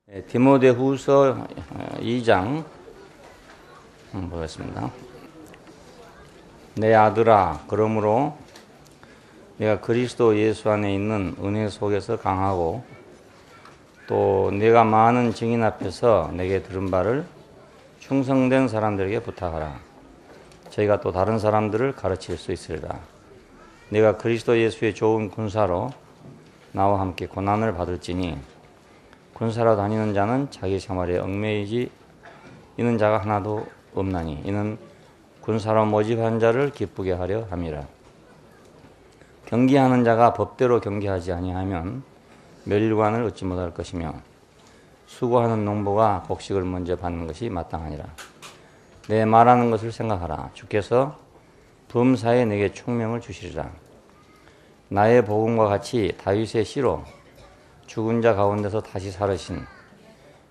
디모데후서 2장 보겠습니다. 내 아들아, 그러므로 내가 그리스도 예수 안에 있는 은혜 속에서 강하고 또 내가 많은 증인 앞에서 내게 들은 바를 충성된 사람들에게 부탁하라. 저희가 또 다른 사람들을 가르칠 수 있으리라. 내가 그리스도 예수의 좋은 군사로 나와 함께 고난을 받을지니 군사로 다니는 자는 자기 생활에 얽매이지 있는 자가 하나도 없나니 이는 군사로 모집한 자를 기쁘게 하려 함이라. 경기하는 자가 법대로 경기하지 아니하면 멸류관을 얻지 못할 것이며 수고하는 농부가 곡식을 먼저 받는 것이 마땅하니라. 내 말하는 것을 생각하라. 주께서 범사에 내게 총명을 주시리라. 나의 복음과 같이 다윗의 씨로 죽은 자 가운데서 다시 살으신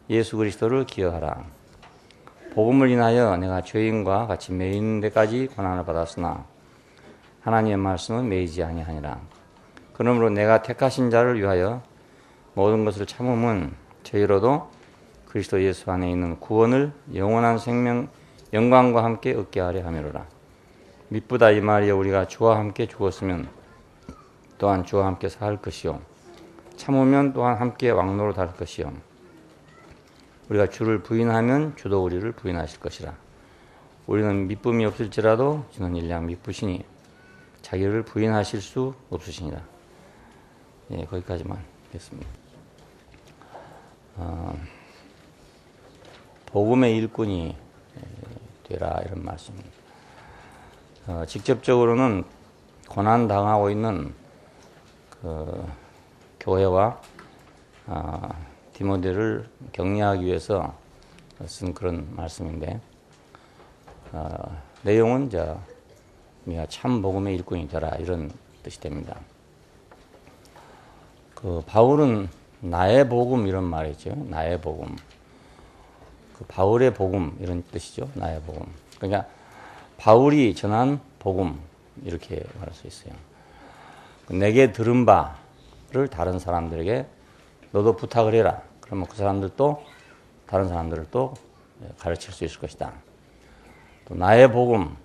예수 그리스도를 기억하라. 복음을 인하여 내가 죄인과 같이 매이는 데까지 고난을 받았으나 하나님의 말씀은 매이지 아니하니라. 그러므로 내가 택하신 자를 위하여 모든 것을 참음은 저희로도 그리스도 예수 안에 있는 구원을 영원한 생명 영광과 함께 얻게 하려 함이로라. 미쁘다 이 말이여, 우리가 주와 함께 죽었으면 또한 주와 함께 살 것이요 참으면 또한 함께 왕노로 달 것이요 우리가 주를 부인하면 주도 우리를 부인하실 것이라. 우리는 미쁨이 없을지라도 주는 일량 미쁘시니 자기를 부인하실 수 없으시니라. 예, 거기까지만 하겠습니다. 복음의 일꾼이 되라, 이런 말씀입니다. 직접적으로는 고난 당하고 있는 교회와 디모데를 격려하기 위해서 쓴 그런 말씀인데, 내용은 참 복음의 일꾼이 되라, 이런 뜻이 됩니다. 바울은 나의 복음, 이런 말이죠. 나의 복음. 바울의 복음, 이런 뜻이죠. 나의 복음. 그러니까 바울이 전한 복음, 이렇게 말할 수 있어요. 내게 들은 바를 다른 사람들에게 너도 부탁을 해라. 그러면 그 사람들도 다른 사람들을 또 가르칠 수 있을 것이다. 또 나의 복음,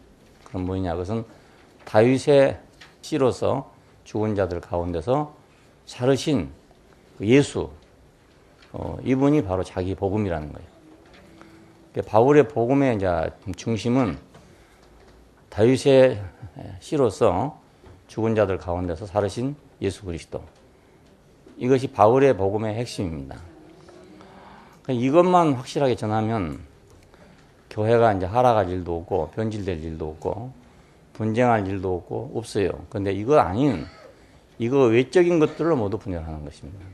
그건 뭐냐? 그것은 다윗의 씨로서 죽은 자들 가운데서 살으신 예수, 이분이 바로 자기 복음이라는 거예요. 바울의 복음의 이제 중심은 다윗의 씨로서 죽은 자들 가운데서 살으신 예수 그리스도. 이것이 바울의 복음의 핵심입니다. 이것만 확실하게 전하면 교회가 이제 하락할 일도 없고 변질될 일도 없고 분쟁할 일도 없고 없어요. 그런데 이거 아닌 이거 외적인 것들로 모두 분열하는 것입니다.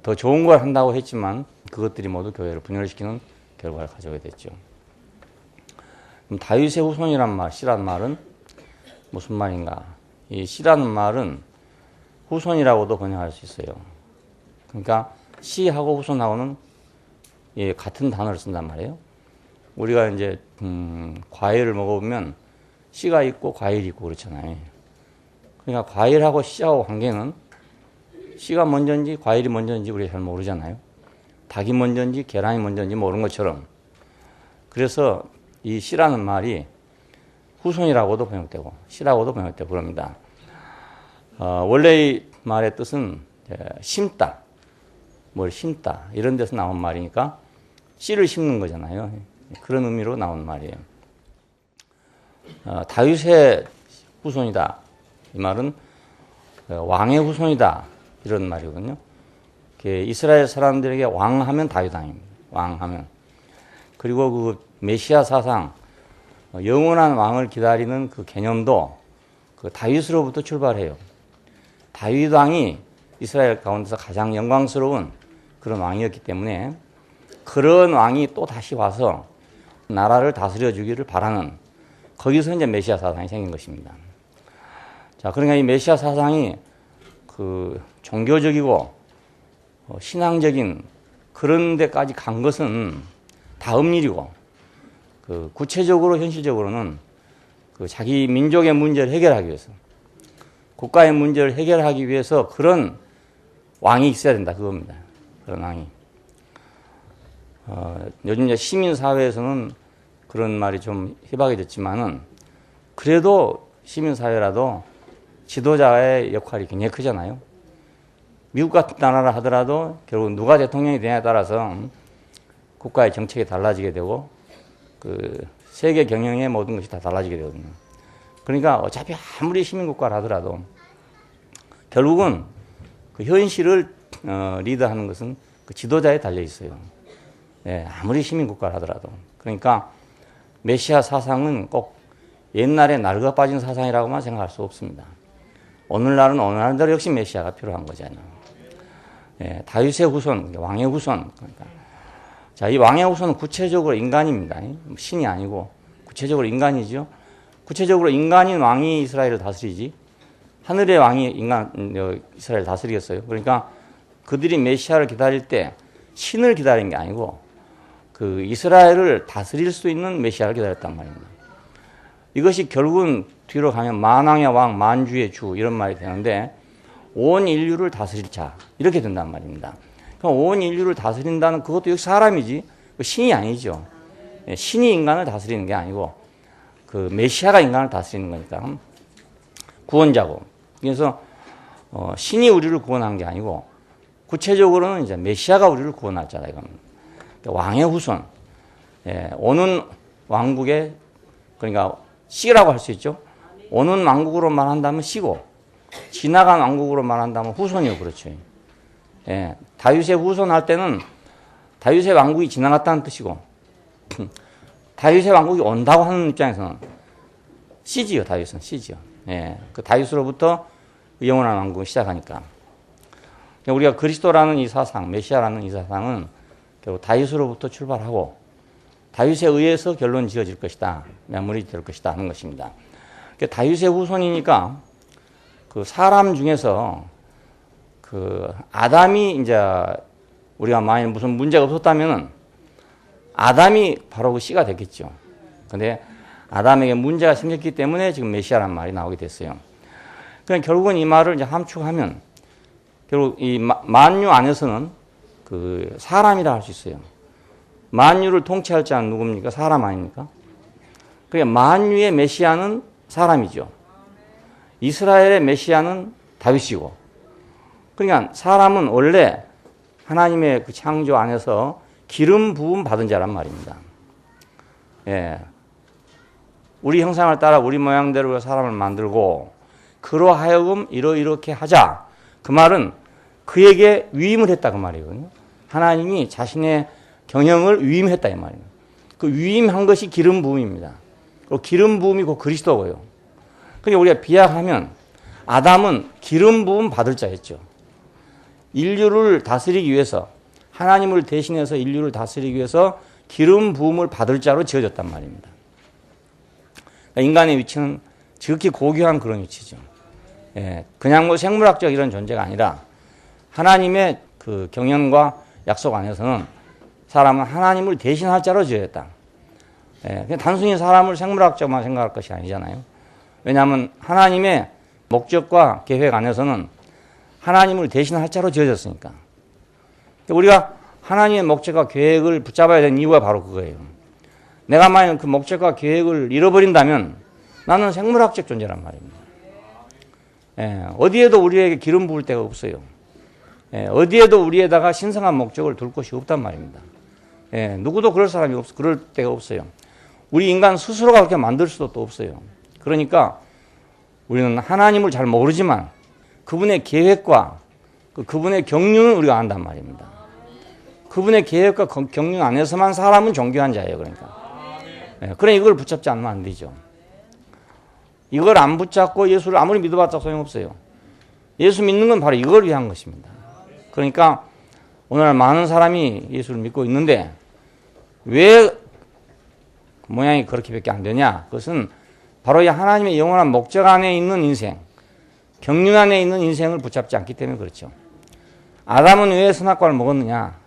더 좋은 걸 한다고 했지만 그것들이 모두 교회를 분열시키는 결과를 가져오게 됐죠. 그럼 다윗의 후손이란 말, 씨란 말은 무슨 말인가? 이 씨라는 말은 후손이라고도 번역할 수 있어요. 그러니까 씨하고 후손하고는 같은 단어를 쓴단 말이에요. 우리가 이제 과일을 먹어보면 씨가 있고 과일이 있고 그렇잖아요. 그러니까 과일하고 씨하고 관계는 씨가 먼저인지 과일이 먼저인지 우리가 잘 모르잖아요. 닭이 먼저인지 계란이 먼저인지 모르는 것처럼. 그래서 이 씨라는 말이 후손이라고도 번역되고 씨라고도 번역되고 그럽니다. 원래 이 말의 뜻은 심다, 뭘 심다, 이런 데서 나온 말이니까 씨를 심는 거잖아요. 그런 의미로 나온 말이에요. 다윗의 후손이다, 이 말은 왕의 후손이다, 이런 말이거든요. 이스라엘 사람들에게 왕하면 다윗 왕입니다. 왕하면. 그리고 그 메시아 사상, 영원한 왕을 기다리는 그 개념도 그 다윗으로부터 출발해요. 다윗 왕이 이스라엘 가운데서 가장 영광스러운 그런 왕이었기 때문에 그런 왕이 또 다시 와서 나라를 다스려 주기를 바라는, 거기서 이제 메시아 사상이 생긴 것입니다. 자, 그러니까 이 메시아 사상이 그 종교적이고 신앙적인 그런 데까지 간 것은 다음 일이고, 구체적으로 현실적으로는 자기 민족의 문제를 해결하기 위해서, 국가의 문제를 해결하기 위해서 그런 왕이 있어야 된다, 그겁니다. 그런 왕이. 요즘 이제 시민사회에서는 그런 말이 좀 희박해졌지만은 그래도 시민사회라도 지도자의 역할이 굉장히 크잖아요. 미국 같은 나라라 하더라도 결국 누가 대통령이 되냐에 따라서 국가의 정책이 달라지게 되고 그 세계 경영의 모든 것이 다 달라지게 되거든요. 그러니까 어차피 아무리 시민국가를 하더라도 결국은 그 현실을 리드하는 것은 그 지도자에 달려 있어요. 예, 아무리 시민국가를 하더라도. 그러니까 메시아 사상은 꼭 옛날에 낡아 빠진 사상이라고만 생각할 수 없습니다. 오늘날은 오늘날대로 역시 메시아가 필요한 거잖아요. 예, 다윗의 후손, 왕의 후손. 그러니까 자, 이 왕의 후손은 구체적으로 인간입니다. 신이 아니고 구체적으로 인간이죠. 구체적으로 인간인 왕이 이스라엘을 다스리지 하늘의 왕이 이스라엘을 다스리겠어요. 그러니까 그들이 메시아를 기다릴 때 신을 기다린 게 아니고 그 이스라엘을 다스릴 수 있는 메시아를 기다렸단 말입니다. 이것이 결국은 뒤로 가면 만왕의 왕, 만주의 주 이런 말이 되는데 온 인류를 다스릴 자 이렇게 된단 말입니다. 그럼 온 인류를 다스린다는 그것도 역시 사람이지 신이 아니죠. 신이 인간을 다스리는 게 아니고 그 메시아가 인간을 다스리는 거니까 구원자고. 그래서 신이 우리를 구원한 게 아니고 구체적으로는 이제 메시아가 우리를 구원할 자다 이겁니다. 왕의 후손, 예, 오는 왕국의 그러니까 씨라고 할 수 있죠. 오는 왕국으로만 한다면 씨고 지나간 왕국으로만 한다면 후손이요, 그렇죠. 예, 다윗의 후손 할 때는 다윗의 왕국이 지나갔다는 뜻이고 다윗의 왕국이 온다고 하는 입장에서는 씨지요, 다윗은 씨지요. 예, 그 다윗으로부터 영원한 왕국을 시작하니까 우리가 그리스도라는 이 사상, 메시아라는 이 사상은 결국 다윗으로부터 출발하고 다윗에 의해서 결론 지어질 것이다, 마무리 될 것이다 하는 것입니다. 다윗의 후손이니까 그 사람 중에서 그 아담이 이제 우리가 만약 무슨 문제가 없었다면은 아담이 바로 그 씨가 됐겠죠. 근데 아담에게 문제가 생겼기 때문에 지금 메시아라는 말이 나오게 됐어요. 그러니까 결국은 이 말을 이제 함축하면 결국 이 만유 안에서는 그 사람이라 할 수 있어요. 만유를 통치할 자는 누굽니까? 사람 아닙니까? 그러니까 만유의 메시아는 사람이죠. 이스라엘의 메시아는 다윗이고. 그러니까 사람은 원래 하나님의 그 창조 안에서 기름 부음 받은 자란 말입니다. 예. 우리 형상을 따라 우리 모양대로 사람을 만들고 그로 하여금 이렇게 하자. 그 말은 그에게 위임을 했다 그 말이거든요. 하나님이 자신의 경영을 위임했다 이 말이에요. 그 위임한 것이 기름 부음입니다. 그 기름 부음이 곧 그리스도고요. 그러니까 우리가 비약하면 아담은 기름 부음 받을 자였죠. 인류를 다스리기 위해서 하나님을 대신해서 인류를 다스리기 위해서 기름 부음을 받을 자로 지어졌단 말입니다. 그러니까 인간의 위치는 지극히 고귀한 그런 위치죠. 예, 그냥 뭐 생물학적 이런 존재가 아니라 하나님의 그 경영과 약속 안에서는 사람은 하나님을 대신할 자로 지어졌다. 예, 그냥 단순히 사람을 생물학적만 생각할 것이 아니잖아요. 왜냐하면 하나님의 목적과 계획 안에서는 하나님을 대신할 자로 지어졌으니까. 우리가 하나님의 목적과 계획을 붙잡아야 되는 이유가 바로 그거예요. 내가 만약 그 목적과 계획을 잃어버린다면 나는 생물학적 존재란 말입니다. 예, 어디에도 우리에게 기름 부을 데가 없어요. 예, 어디에도 우리에다가 신성한 목적을 둘 곳이 없단 말입니다. 예, 누구도 그럴 사람이 그럴 데가 없어요. 우리 인간 스스로가 그렇게 만들 수도 또 없어요. 그러니까 우리는 하나님을 잘 모르지만 그분의 계획과 그분의 경륜은 우리가 안단 말입니다. 그분의 계획과 경륜 안에서만 사람은 존귀한 자예요. 그러니까. 예, 그래 이걸 붙잡지 않으면 안 되죠. 이걸 안 붙잡고 예수를 아무리 믿어봤자 소용없어요. 예수 믿는 건 바로 이걸 위한 것입니다. 그러니까 오늘 많은 사람이 예수를 믿고 있는데 왜 모양이 그렇게밖에 안 되냐? 그것은 바로 이 하나님의 영원한 목적 안에 있는 인생, 경륜 안에 있는 인생을 붙잡지 않기 때문에 그렇죠. 아담은 왜 선악과를 먹었느냐?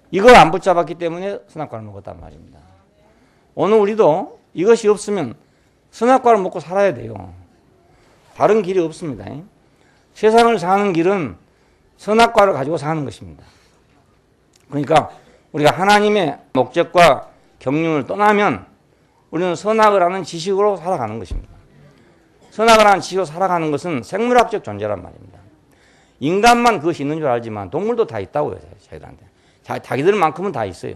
이걸 안 붙잡았기 때문에 선악과를 먹었단 말입니다. 오늘 우리도 이것이 없으면 선악과를 먹고 살아야 돼요. 다른 길이 없습니다. 세상을 사는 길은 선악과를 가지고 사는 것입니다. 그러니까 우리가 하나님의 목적과 경륜을 떠나면 우리는 선악을 하는 지식으로 살아가는 것입니다. 선악을 하는 지식으로 살아가는 것은 생물학적 존재란 말입니다. 인간만 그것이 있는 줄 알지만 동물도 다 있다고요. 저희들한테. 자기들만큼은 다 있어요.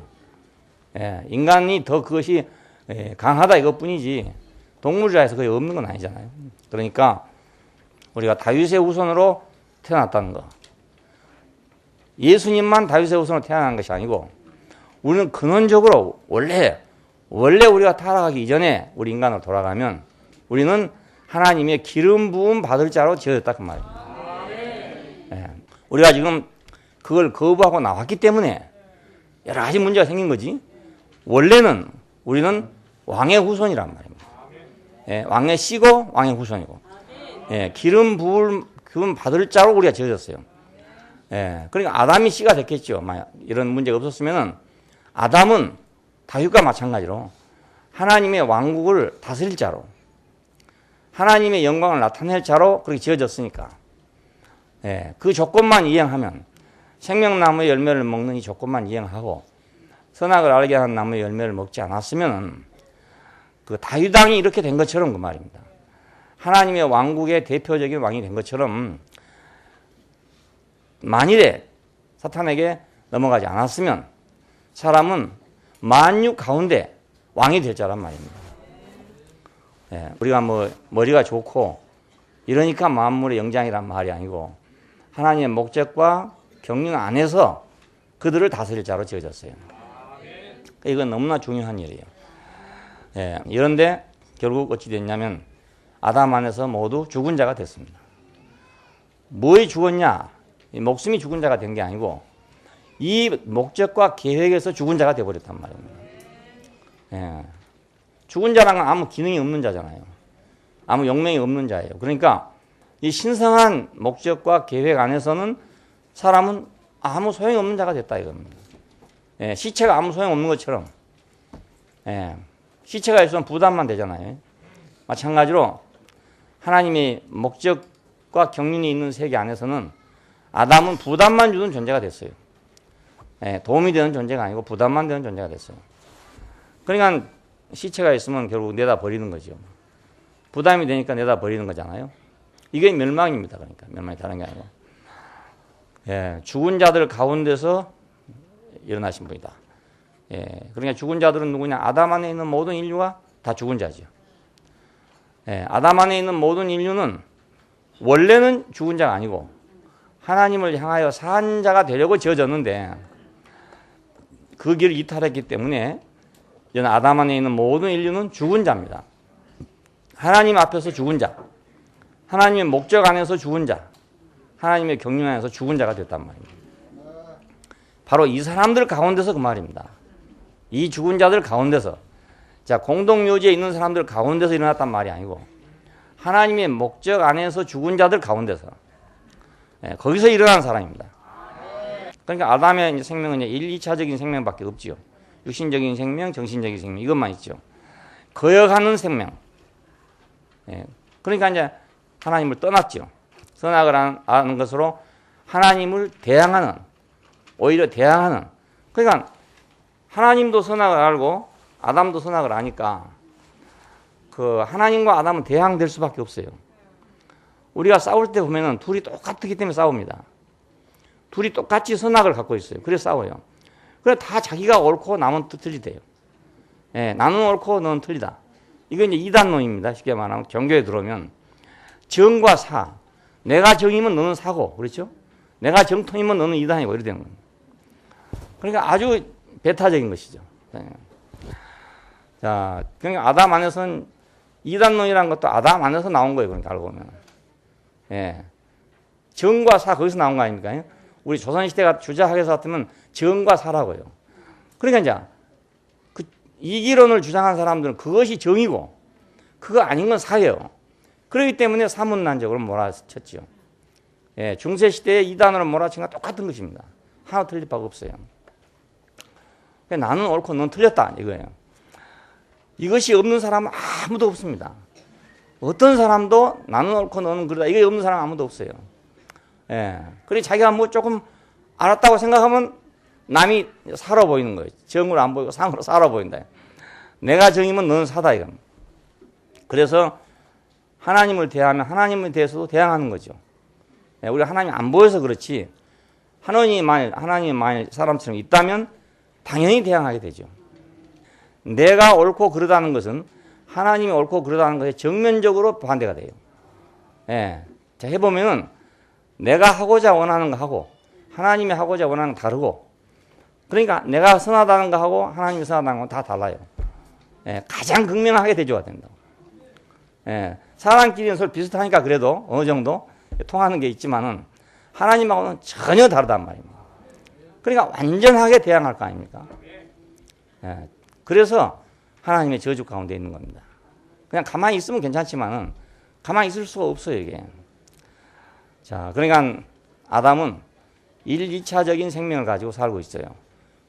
예, 인간이 더 그것이 강하다 이것뿐이지 동물이라서 거의 없는 건 아니잖아요. 그러니까 우리가 다윗의 후손으로 태어났다는 거. 예수님만 다윗의 후손으로 태어난 것이 아니고 우리는 근원적으로 원래 우리가 타락하기 이전에 우리 인간으로 돌아가면 우리는 하나님의 기름 부음 받을 자로 지어졌다 그 말입니다. 예. 우리가 지금 그걸 거부하고 나왔기 때문에 여러 가지 문제가 생긴 거지. 원래는 우리는 왕의 후손이란 말입니다. 예, 왕의 씨고 왕의 후손이고 예, 기름 받을 자로 우리가 지어졌어요. 예, 그러니까 아담이 씨가 됐겠죠. 만약 이런 문제가 없었으면은 아담은 다윗과 마찬가지로 하나님의 왕국을 다스릴 자로 하나님의 영광을 나타낼 자로 그렇게 지어졌으니까 예, 그 조건만 이행하면 생명나무의 열매를 먹는 이 조건만 이행하고 선악을 알게 하는 나무의 열매를 먹지 않았으면 그 다윗 왕이 이렇게 된 것처럼 그 말입니다. 하나님의 왕국의 대표적인 왕이 된 것처럼 만일에 사탄에게 넘어가지 않았으면 사람은 만육 가운데 왕이 될 자란 말입니다. 예, 우리가 뭐 머리가 좋고 이러니까 만물의 영장이란 말이 아니고 하나님의 목적과 경륜 안에서 그들을 다스릴 자로 지어졌어요. 이건 너무나 중요한 일이에요. 예, 이런데 결국 어찌 됐냐면 아담 안에서 모두 죽은 자가 됐습니다. 뭐에 죽었냐? 목숨이 죽은 자가 된 게 아니고 이 목적과 계획에서 죽은 자가 되어버렸단 말입니다. 예. 죽은 자란 건 아무 기능이 없는 자잖아요. 아무 용맹이 없는 자예요. 그러니까 이 신성한 목적과 계획 안에서는 사람은 아무 소용이 없는 자가 됐다 이겁니다. 예. 시체가 아무 소용 없는 것처럼 예. 시체가 있으면 부담만 되잖아요. 마찬가지로 하나님의 목적과 경륜이 있는 세계 안에서는 아담은 부담만 주는 존재가 됐어요. 예, 도움이 되는 존재가 아니고 부담만 되는 존재가 됐어요. 그러니까 시체가 있으면 결국 내다 버리는 거죠. 부담이 되니까 내다 버리는 거잖아요. 이게 멸망입니다. 그러니까 멸망이 다른 게 아니고 예, 죽은 자들 가운데서 일어나신 분이다. 예, 그러니까 죽은 자들은 누구냐? 아담 안에 있는 모든 인류가 다 죽은 자죠. 예, 아담 안에 있는 모든 인류는 원래는 죽은 자가 아니고 하나님을 향하여 산 자가 되려고 지어졌는데 그 길을 이탈했기 때문에 아담 안에 있는 모든 인류는 죽은 자입니다. 하나님 앞에서 죽은 자, 하나님의 목적 안에서 죽은 자, 하나님의 경륜 안에서 죽은 자가 됐단 말입니다. 바로 이 사람들 가운데서 그 말입니다. 이 죽은 자들 가운데서 자 공동묘지에 있는 사람들 가운데서 일어났단 말이 아니고 하나님의 목적 안에서 죽은 자들 가운데서 예, 거기서 일어난 사람입니다. 그러니까 아담의 생명은 1, 2차적인 생명밖에 없지요. 육신적인 생명, 정신적인 생명 이것만 있죠. 거역하는 생명. 예, 그러니까 이제 하나님을 떠났죠. 선악을 하는 것으로 하나님을 대항하는 오히려 대항하는 그러니까 하나님도 선악을 알고 아담도 선악을 아니까 그 하나님과 아담은 대항될 수밖에 없어요. 우리가 싸울 때 보면은 둘이 똑같기 때문에 싸웁니다. 둘이 똑같이 선악을 갖고 있어요. 그래서 싸워요. 그래 다 자기가 옳고 남은 틀리대요. 예, 나는 옳고 너는 틀리다. 이건 이제 이단론입니다. 쉽게 말하면 경교에 들어오면 정과 사. 내가 정이면 너는 사고, 그렇죠? 내가 정통이면 너는 이단이고 이렇게 되는 겁니다. 그러니까 아주 배타적인 것이죠. 자, 그러니까 아담 안에서는 이단론이라는 것도 아담 안에서 나온 거예요. 그러니까 알고 보면. 예. 정과 사 거기서 나온 거 아닙니까? 우리 조선시대가 주자학에서 같으면 정과 사라고요. 그러니까 이제 이기론을 주장한 사람들은 그것이 정이고 그거 아닌 건 사예요. 그렇기 때문에 사문난적으로 몰아쳤지요. 예, 중세시대의 이단으로 몰아친 건 똑같은 것입니다. 하나 틀릴 바가 없어요. 나는 옳고 넌 틀렸다 이거예요. 이것이 없는 사람은 아무도 없습니다. 어떤 사람도 나는 옳고 너는 그러다 이게 없는 사람 아무도 없어요. 예. 그래 자기가 뭐 조금 알았다고 생각하면 남이 살아 보이는 거예요. 정으로 안 보이고 상으로 살아 보인다. 내가 정이면 너는 사다 이건. 그래서 하나님을 대하면 하나님에 대해서도 대항하는 거죠. 우리가 하나님이 안 보여서 그렇지 하나님이 만일 사람처럼 있다면 당연히 대항하게 되죠. 내가 옳고 그르다는 것은 하나님이 옳고 그르다는 것에 정면적으로 반대가 돼요. 예. 자, 해보면은 내가 하고자 원하는 거 하고 하나님이 하고자 원하는 거 다르고 그러니까 내가 선하다는 거 하고 하나님이 선하다는 건 다 달라요. 예. 가장 극명하게 대조가 된다고. 예. 사람끼리는 서로 비슷하니까 그래도 어느 정도 통하는 게 있지만은 하나님하고는 전혀 다르단 말입니다. 그러니까 완전하게 대항할 거 아닙니까? 예. 그래서 하나님의 저주 가운데 있는 겁니다. 그냥 가만히 있으면 괜찮지만은 가만히 있을 수가 없어요, 이게. 자, 그러니까 아담은 1~2차적인 생명을 가지고 살고 있어요.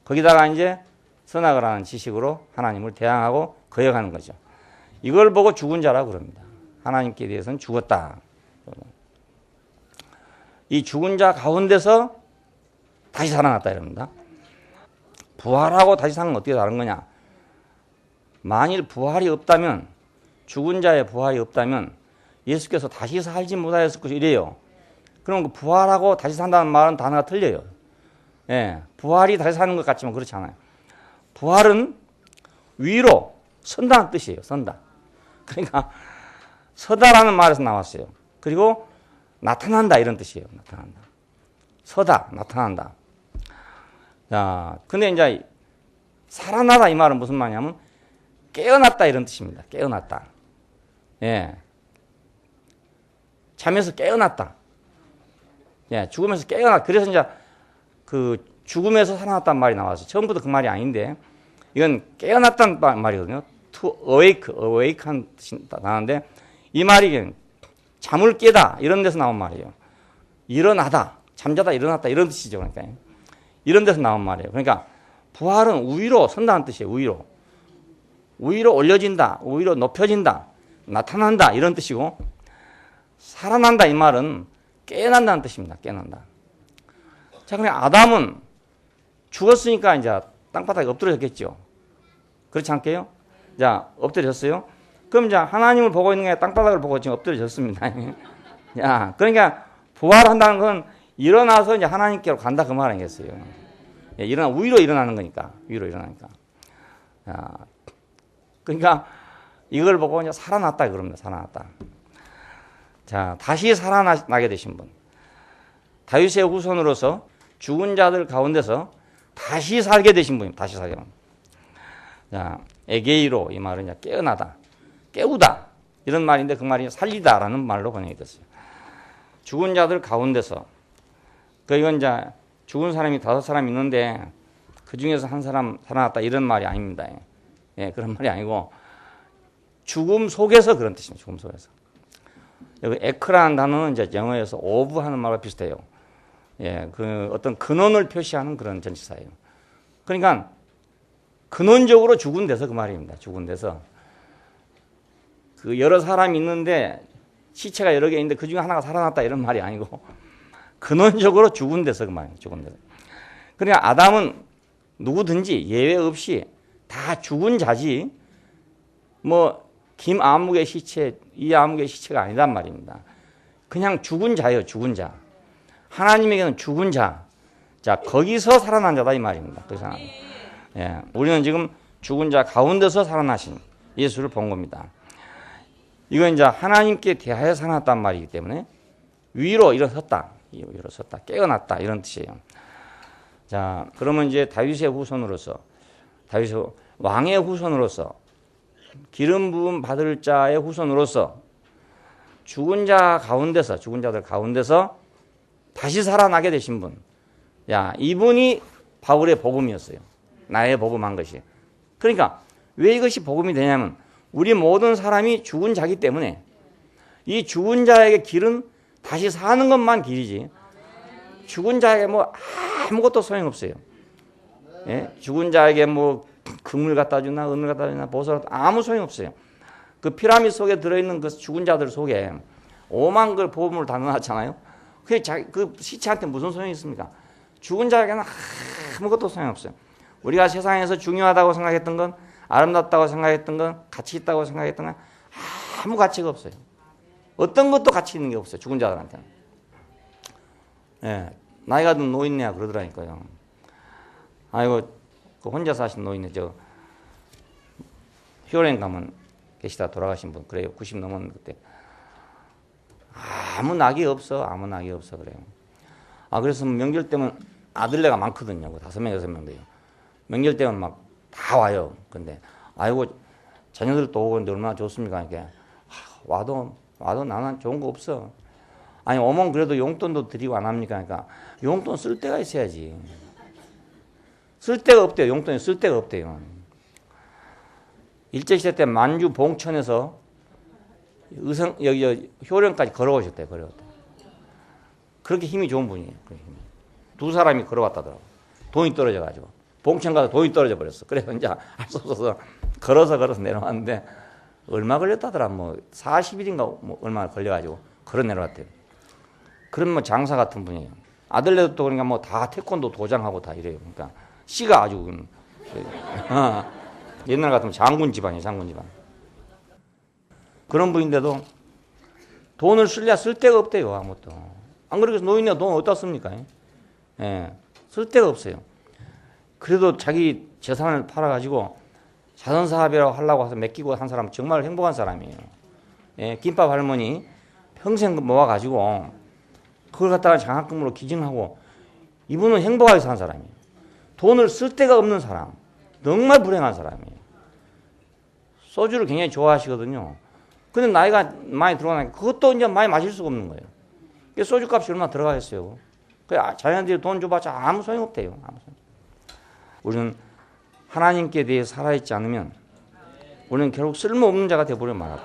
거기다가 이제 선악을 하는 지식으로 하나님을 대항하고 거역하는 거죠. 이걸 보고 죽은 자라고 그럽니다. 하나님께 대해서는 죽었다. 이 죽은 자 가운데서 다시 살아났다 이럽니다. 부활하고 다시 사는 건 어떻게 다른 거냐? 만일 부활이 없다면 죽은 자의 부활이 없다면 예수께서 다시 살지 못하였을 것이 이래요. 그럼 그 부활하고 다시 산다는 말은 단어가 틀려요. 예, 부활이 다시 사는 것 같지만 그렇지 않아요. 부활은 위로 선다는 뜻이에요. 선다. 그러니까 서다라는 말에서 나왔어요. 그리고 나타난다 이런 뜻이에요. 나타난다. 서다, 나타난다. 자, 근데 이제 살아나다 이 말은 무슨 말이냐면 깨어났다 이런 뜻입니다. 깨어났다. 예. 잠에서 깨어났다. 예, 죽으면서 깨어났다. 그래서 이제 그 죽음에서 살아났다는 말이 나와서 처음부터 그 말이 아닌데 이건 깨어났다는 말이거든요. To awake 한 뜻이 나는데 이 말이 잠을 깨다 이런 데서 나온 말이에요. 일어나다, 잠자다 일어났다 이런 뜻이죠. 그러니까 이런 데서 나온 말이에요. 그러니까 부활은 위로 선다는 뜻이에요. 위로 올려진다, 위로 높여진다, 나타난다 이런 뜻이고 살아난다 이 말은 깨어난다는 뜻입니다. 깨어난다. 자, 그럼 아담은 죽었으니까 이제 땅바닥에 엎드려졌겠죠. 그렇지 않게요? 자, 엎드려졌어요. 그럼 이제 하나님을 보고 있는 게 아니라 땅바닥을 보고 지금 엎드려졌습니다. 야, 그러니까 부활한다는 건 일어나서 이제 하나님께로 간다 그 말 아니겠어요? 예, 위로 일어나는 거니까. 위로 일어나니까. 자, 그러니까 이걸 보고 이제 살아났다 그럽니다. 살아났다. 자, 다시 살아나게 되신 분. 다윗의 후손으로서 죽은 자들 가운데서 다시 살게 되신 분입니다. 다시 살게. 자, 에게이로 이 말은 이제 깨어나다, 깨우다 이런 말인데 그 말이 살리다라는 말로 번역이 됐어요. 죽은 자들 가운데서 그 이건 이제 죽은 사람이 5사람 있는데 그 중에서 한 사람 살아났다 이런 말이 아닙니다. 예, 그런 말이 아니고 죽음 속에서 그런 뜻입니다. 죽음 속에서. 여기 에크라는 단어는 이제 영어에서 오브하는 말과 비슷해요. 예, 그 어떤 근원을 표시하는 그런 전치사예요. 그러니까 근원적으로 죽은 데서 그 말입니다. 죽은 데서 그 여러 사람이 있는데 시체가 여러 개 있는데 그 중에 하나가 살아났다 이런 말이 아니고 근원적으로 죽은 데서 그 말이에요. 죽은 데서. 그러니까 아담은 누구든지 예외 없이 다 죽은 자지 뭐 김아무개 시체, 이아무개 시체가 아니란 말입니다. 그냥 죽은 자예요. 죽은 자. 하나님에게는 죽은 자. 자, 거기서 살아난 자다 이 말입니다. 그 사람. 예, 우리는 지금 죽은 자 가운데서 살아나신 예수를 본 겁니다. 이건 이제 하나님께 대하여 살아났단 말이기 때문에 위로 일어섰다. 일어섰다. 깨어났다. 이런 뜻이에요. 자, 그러면 이제 다윗의 후손으로서, 다윗의 왕의 후손으로서, 기름 부음 받을 자의 후손으로서 죽은 자 가운데서, 죽은 자들 가운데서 다시 살아나게 되신 분. 야, 이분이 바울의 복음이었어요. 나의 복음한 것이. 그러니까 왜 이것이 복음이 되냐면 우리 모든 사람이 죽은 자기 때문에 이 죽은 자에게 길은 다시 사는 것만 길이지 죽은 자에게 뭐 아무것도 소용없어요. 예? 죽은 자에게 뭐 금을 갖다 주나 은을 갖다 주나 보석을 아무 소용없어요. 그 피라미드 속에 들어있는 그 죽은 자들 속에 5만 걸 보물을 다 넣어놨잖아요. 그 시체한테 무슨 소용이 있습니까? 죽은 자에게는 아무것도 소용없어요. 우리가 세상에서 중요하다고 생각했던 건, 아름답다고 생각했던 건, 가치 있다고 생각했던 건 아무 가치가 없어요. 어떤 것도 가치 있는 게 없어요. 죽은 자들한테는. 예, 나이가 든 노인네야 그러더라니까요. 아이고, 그 혼자 사신 노인네, 휴어랭 가면 계시다 돌아가신 분, 그래요. 90 넘었는데, 그때. 아무 낙이 없어. 아무 낙이 없어. 그래요. 그래서 명절 때면 아들네가 많거든요. 5명, 6명 돼요. 명절 때면 막 다 와요. 근데, 아이고, 자녀들도 오고 있는데 얼마나 좋습니까? 이렇게. 와도 나는 좋은 거 없어. 아니, 오면 그래도 용돈도 드리고 안 합니까? 그러니까, 용돈 쓸 데가 있어야지. 쓸 데가 없대요. 용돈이 쓸 데가 없대요. 일제시대 때 만주 봉천에서 여기 효령까지 걸어오셨대요. 그렇게 힘이 좋은 분이에요. 두 사람이 걸어왔다더라고. 돈이 떨어져가지고. 봉천 가서 돈이 떨어져 버렸어. 그래서 이제 할 수 없어서 걸어서 내려왔는데 얼마 걸렸다더라. 40일인가 얼마 걸려가지고 걸어 내려왔대요. 그럼 장사 같은 분이에요. 아들네도 또 그러니까 다 태권도 도장하고 다 이래요. 그러니까 씨가 아주 옛날 같으면 장군 집안이에요. 장군 집안. 그런 분인데도 돈을 쓸 데가 없대요. 아무것도. 안 그래서 노인네가 돈 어디다 씁니까? 예, 쓸 데가 없어요. 그래도 자기 재산을 팔아가지고 자선사업이라고 하려고 해서 맡기고 한 사람 정말 행복한 사람이에요. 예, 김밥 할머니 평생 모아가지고 그걸 갖다가 장학금으로 기증하고 이분은 행복하게 산 사람이에요. 돈을 쓸 데가 없는 사람. 정말 불행한 사람이에요. 소주를 굉장히 좋아하시거든요. 근데 나이가 많이 들어가니까 그것도 이제 많이 마실 수가 없는 거예요. 소주 값이 얼마나 들어가겠어요. 자녀들이 돈 줘봤자 아무 소용 없대요. 우리는 하나님께 대해 살아있지 않으면 우리는 결국 쓸모없는 자가 되어버리면 말아요.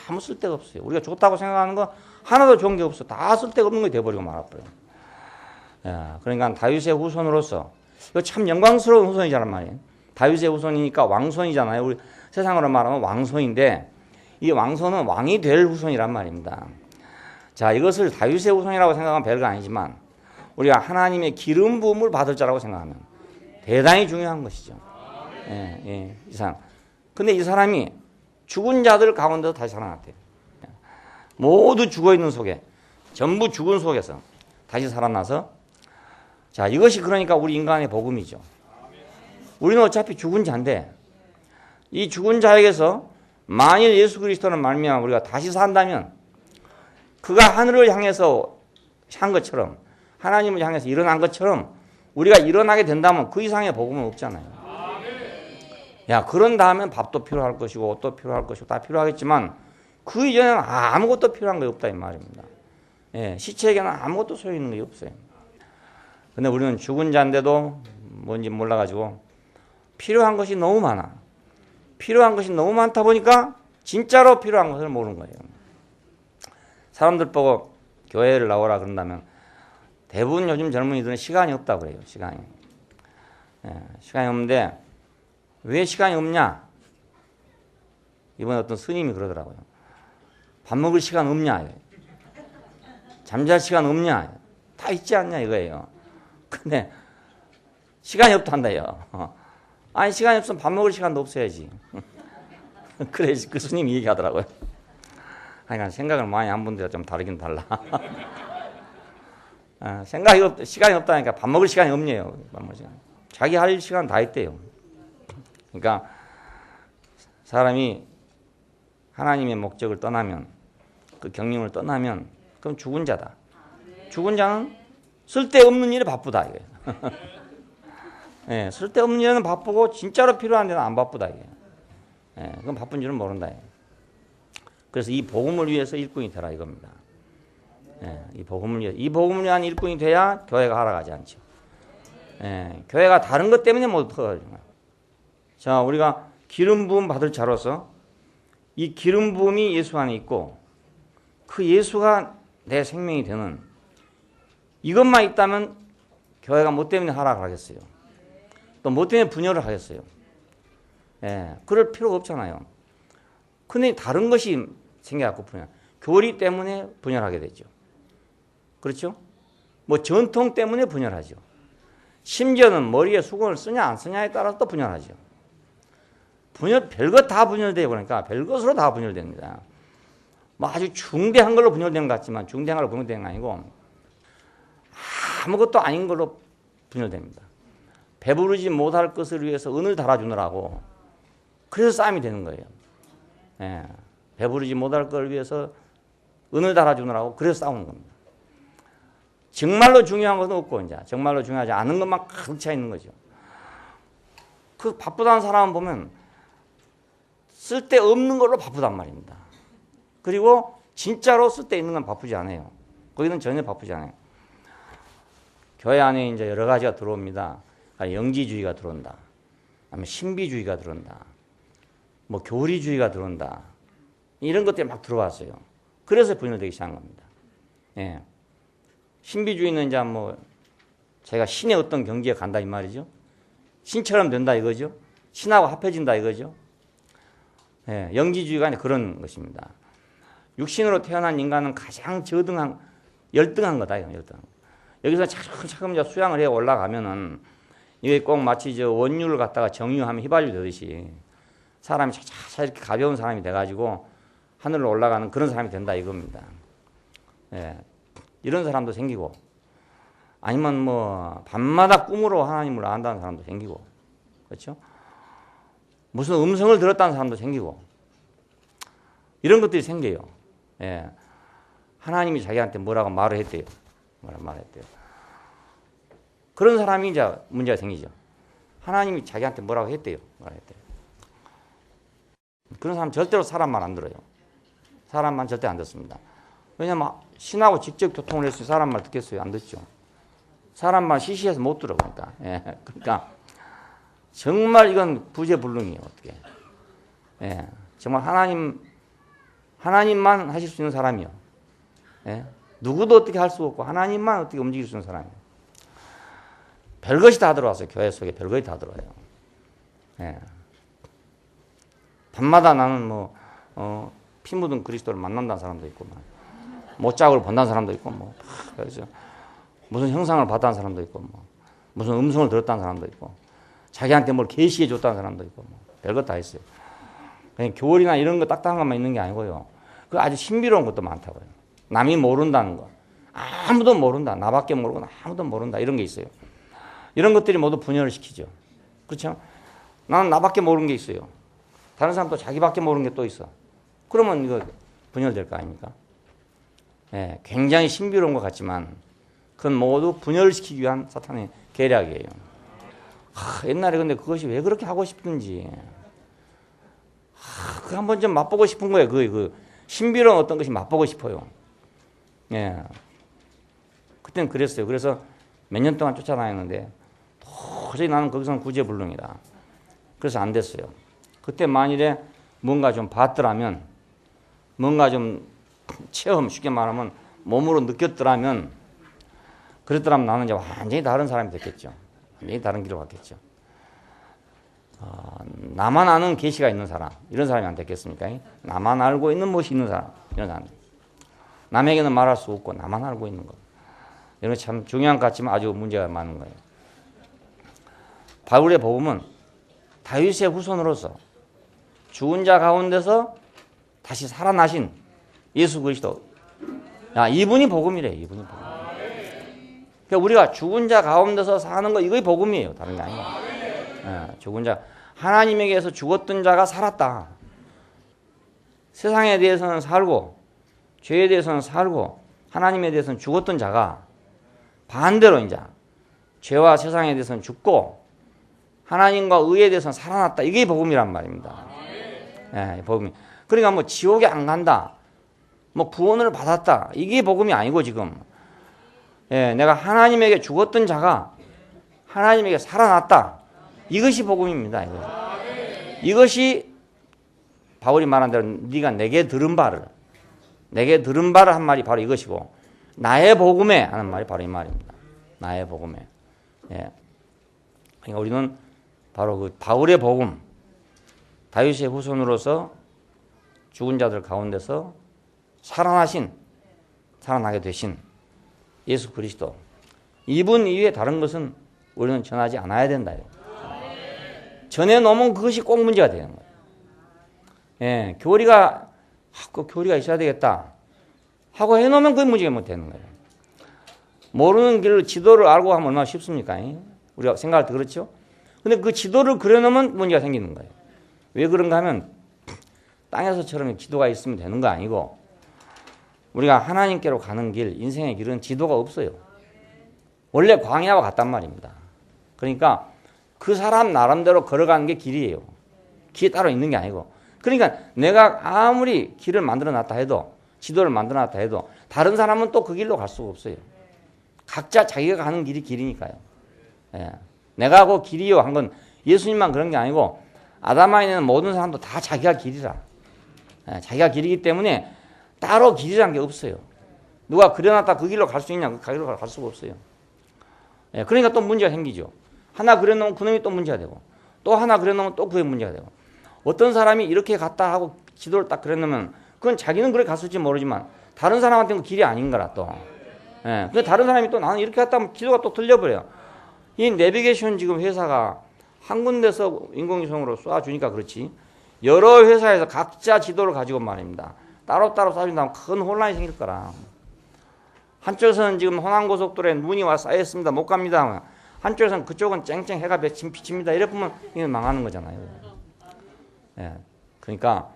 아무 쓸데가 없어요. 우리가 좋다고 생각하는 거 하나도 좋은 게 없어. 다 쓸데가 없는 게 되어버리고 말아버려요. 그러니까 다윗의 후손으로서 이거 참 영광스러운 후손이잖아 말이에요. 다윗의 후손이니까 왕손이잖아요. 우리 세상으로 말하면 왕손인데 이 왕손은 왕이 될 후손이란 말입니다. 자, 이것을 다윗의 후손이라고 생각하면 별거 아니지만 우리가 하나님의 기름 부음을 받을 자라고 생각하면 대단히 중요한 것이죠. 이 사람. 근데 이 사람이 죽은 자들 가운데서 다시 살아났대요. 모두 죽어있는 속에, 전부 죽은 속에서 다시 살아나서, 자, 이것이 그러니까 우리 인간의 복음이죠. 우리는 어차피 죽은 자인데 이 죽은 자에게서 만일 예수 그리스도는 말미암아 우리가 다시 산다면 그가 하늘을 향해서 한 것처럼 하나님을 향해서 일어난 것처럼 우리가 일어나게 된다면 그 이상의 복음은 없잖아요. 야, 그런 다음엔 밥도 필요할 것이고 옷도 필요할 것이고 다 필요하겠지만 그 이전에는 아무것도 필요한 게 없다 이 말입니다. 예, 시체에게는 아무것도 소용 있는 게 없어요. 근데 우리는 죽은 자인데도 뭔지 몰라가지고 필요한 것이 너무 많아. 필요한 것이 너무 많다 보니까 진짜로 필요한 것을 모르는 거예요. 사람들 보고 교회를 나오라 그런다면 대부분 요즘 젊은이들은 시간이 없다고 그래요. 시간이. 시간이 없는데 왜 시간이 없냐? 이번에 어떤 스님이 그러더라고요. 밥 먹을 시간 없냐? 잠잘 시간 없냐? 다 있지 않냐 이거예요. 근데 시간이 없단다요. 아니 시간이 없으면 밥 먹을 시간도 없어야지. 그래 그 스님이 얘기하더라고요. 그러니까 생각을 많이 한 분들이 좀 다르긴 달라. 시간이 없다니까 밥 먹을 시간이 없네요. 자기 할 시간 다 있대요. 그러니까 사람이 하나님의 목적을 떠나면 그 경륜을 떠나면 그럼 죽은 자다. 죽은 자는 쓸데없는 일에 바쁘다 이거예요. 예, 쓸데없는 일에는 바쁘고 진짜로 필요한 데는 안 바쁘다 이게. 예, 그건 바쁜 줄은 모른다. 그래서 이 복음을 위해서 일꾼이 되라 이겁니다. 예, 이 복음을 위한 일꾼이 돼야 교회가 하락하지 않죠. 예, 교회가 다른 것 때문에 못 퍼가지고. 자, 우리가 기름 부음 받을 자로서 이 기름 부음이 예수 안에 있고 그 예수가 내 생명이 되는 이것만 있다면 교회가 뭐 때문에 하락하겠어요? 또 뭐 때문에 분열을 하겠어요? 예, 그럴 필요가 없잖아요. 근데 다른 것이 생겨갖고 분열. 교리 때문에 분열하게 되죠. 그렇죠? 뭐 전통 때문에 분열하죠. 심지어는 머리에 수건을 쓰냐 안 쓰냐에 따라서 또 분열하죠. 별것 다 분열되고 그러니까 별것으로 다 분열됩니다. 뭐 아주 중대한 걸로 분열되는 것 같지만 중대한 걸로 분열되는 거 아니고 아무것도 아닌 걸로 분열됩니다. 배부르지 못할 것을 위해서 은을 달아주느라고 그래서 싸움이 되는 거예요. 예, 배부르지 못할 걸 위해서 은을 달아주느라고 그래서 싸우는 겁니다. 정말로 중요한 것은 없고 이제 정말로 중요하지 않은 것만 가득 차 있는 거죠. 그 바쁘다는 사람은 보면 쓸데없는 걸로 바쁘단 말입니다. 그리고 진짜로 쓸데있는 건 바쁘지 않아요. 거기는 전혀 바쁘지 않아요. 교회 안에 이제 여러 가지가 들어옵니다. 영지주의가 들어온다. 아니면 신비주의가 들어온다. 뭐 교리주의가 들어온다. 이런 것들이 막 들어왔어요. 그래서 분열되기 시작한 겁니다. 예. 신비주의는 이제 뭐 제가 신의 어떤 경지에 간다 이 말이죠. 신처럼 된다 이거죠. 신하고 합해진다 이거죠. 예. 영지주의가 아니 그런 것입니다. 육신으로 태어난 인간은 가장 열등한 거다. 열등. 여기서 차츰 이제 수양을 해 올라가면은 이게 꼭 마치 저 원유를 갖다가 정유하면 휘발유 되듯이 사람이 차차 이렇게 가벼운 사람이 돼가지고 하늘로 올라가는 그런 사람이 된다 이겁니다. 예. 이런 사람도 생기고 아니면 뭐 밤마다 꿈으로 하나님을 안다는 사람도 생기고 그렇죠? 무슨 음성을 들었다는 사람도 생기고 이런 것들이 생겨요. 예. 하나님이 자기한테 뭐라고 말을 했대요. 말했대요. 그런 사람이 이제 문제가 생기죠. 하나님이 자기한테 뭐라고 했대요. 말했대요. 그런 사람 절대로 사람 말 안 들어요. 사람 말 절대 안 듣습니다. 왜냐면 신하고 직접 교통을 했으니 사람 말 듣겠어요? 안 듣죠. 사람 말 시시해서 못 들어. 그러니까. 예. 그러니까 정말 이건 부재불능이에요. 어떻게. 예. 정말 하나님만 하실 수 있는 사람이요. 예. 누구도 어떻게 할 수 없고 하나님만 어떻게 움직일 수 있는 사람이에요. 별것이 다 들어왔어요. 교회 속에 별것이 다 들어와요. 예. 밤마다 나는 피 묻은 그리스도를 만난다는 사람도 있고, 못자국을 본다는 사람도 있고, 그래서 무슨 형상을 봤다는 사람도 있고, 무슨 음성을 들었다는 사람도 있고, 자기한테 뭘 계시해 줬다는 사람도 있고, 별것 다 있어요. 그냥 교리나 이런 거 딱딱한 것만 있는 게 아니고요. 그 아주 신비로운 것도 많다고요. 남이 모른다는 거. 아무도 모른다. 나밖에 모르고 아무도 모른다. 이런 게 있어요. 이런 것들이 모두 분열을 시키죠. 그렇죠? 나는 나밖에 모르는 게 있어요. 다른 사람도 자기밖에 모르는 게 또 있어. 그러면 이거 분열될 거 아닙니까? 예, 굉장히 신비로운 것 같지만 그건 모두 분열을 시키기 위한 사탄의 계략이에요. 옛날에 근데 그것이 왜 그렇게 하고 싶은지 그 한번 좀 맛보고 싶은 거예요. 그 신비로운 어떤 것이 맛보고 싶어요. 예, 그때는 그랬어요. 그래서 몇 년 동안 쫓아다녔는데 도저히 나는 거기서는 구제불능이다. 그래서 안 됐어요. 그때 만일에 뭔가 좀 봤더라면, 뭔가 좀 체험, 쉽게 말하면 몸으로 느꼈더라면, 그랬더라면 나는 이제 완전히 다른 사람이 됐겠죠. 완전히 다른 길로 갔겠죠. 나만 아는 계시가 있는 사람, 이런 사람이 안 됐겠습니까? 나만 알고 있는 무엇이 있는 사람, 이런 사람. 남에게는 말할 수 없고 나만 알고 있는 것. 이런 참 중요한 것 같지만 아주 문제가 많은 거예요. 바울의 복음은 다윗의 후손으로서 죽은 자 가운데서 다시 살아나신 예수 그리스도. 이분이 복음이래. 이분이 복음. 그러니까 우리가 죽은 자 가운데서 사는 거 이거이 복음이에요. 다른 게 아니에요. 죽은 자, 하나님에게서 죽었던 자가 살았다. 세상에 대해서는 살고 죄에 대해서는 살고 하나님에 대해서는 죽었던 자가 반대로 이제 죄와 세상에 대해서는 죽고 하나님과 의에 대해서는 살아났다. 이게 복음이란 말입니다. 예, 복음이. 그러니까 뭐 지옥에 안 간다. 뭐 구원을 받았다. 이게 복음이 아니고 지금. 예, 내가 하나님에게 죽었던 자가 하나님에게 살아났다. 이것이 복음입니다. 이것이 바울이 말한 대로 네가 내게 들은 바를 한 말이 바로 이것이고 나의 복음에 하는 말이 바로 이 말입니다. 나의 복음에. 예. 그러니까 우리는 바로 그 바울의 복음, 다윗의 후손으로서 죽은 자들 가운데서 살아나게 되신 예수 그리스도. 이분 이외에 다른 것은 우리는 전하지 않아야 된다. 전해놓으면 그것이 꼭 문제가 되는 거예요. 예, 교리가 꼭 교리가 있어야 되겠다 하고 해놓으면 그게 문제가 못 되는 거예요. 모르는 길을 지도를 알고 하면 얼마나 쉽습니까? 우리가 생각할 때 그렇죠? 근데 그 지도를 그려놓으면 문제가 생기는 거예요. 왜 그런가 하면 땅에서처럼 지도가 있으면 되는 거 아니고 우리가 하나님께로 가는 길, 인생의 길은 지도가 없어요. 원래 광야와 같단 말입니다. 그러니까 그 사람 나름대로 걸어가는 게 길이에요. 길이 따로 있는 게 아니고. 그러니까 내가 아무리 길을 만들어 놨다 해도 지도를 만들어 놨다 해도 다른 사람은 또 그 길로 갈 수가 없어요. 각자 자기가 가는 길이 길이니까요. 예. 내가 하고 길이요 한 건 예수님만 그런 게 아니고 아담아에 있는 모든 사람도 다 자기가 길이라. 예. 자기가 길이기 때문에 따로 길이란 게 없어요. 누가 그려놨다 그 길로 갈 수 있냐? 그 길로 갈 수가 없어요. 예. 그러니까 또 문제가 생기죠. 하나 그려놓으면 그놈이 또 문제가 되고 또 하나 그려놓으면 또 그게 문제가 되고 어떤 사람이 이렇게 갔다 하고 지도를 딱 그려놓으면 그건 자기는 그렇게 갔을지 모르지만 다른 사람한테는 길이 아닌 거라 또. 예. 근데 다른 사람이 또 나는 이렇게 갔다 하면 지도가 또 틀려버려요. 이 내비게이션 지금 회사가 한 군데서 인공위성으로 쏴주니까 그렇지 여러 회사에서 각자 지도를 가지고 말입니다. 따로따로 쏴준다면 큰 혼란이 생길 거라. 한쪽에서는 지금 호남고속도로에 눈이 와 쌓였습니다. 못 갑니다. 한쪽에서는 그쪽은 쨍쨍 해가 비칩니다. 이래 보면 이게 망하는 거잖아요. 예. 그러니까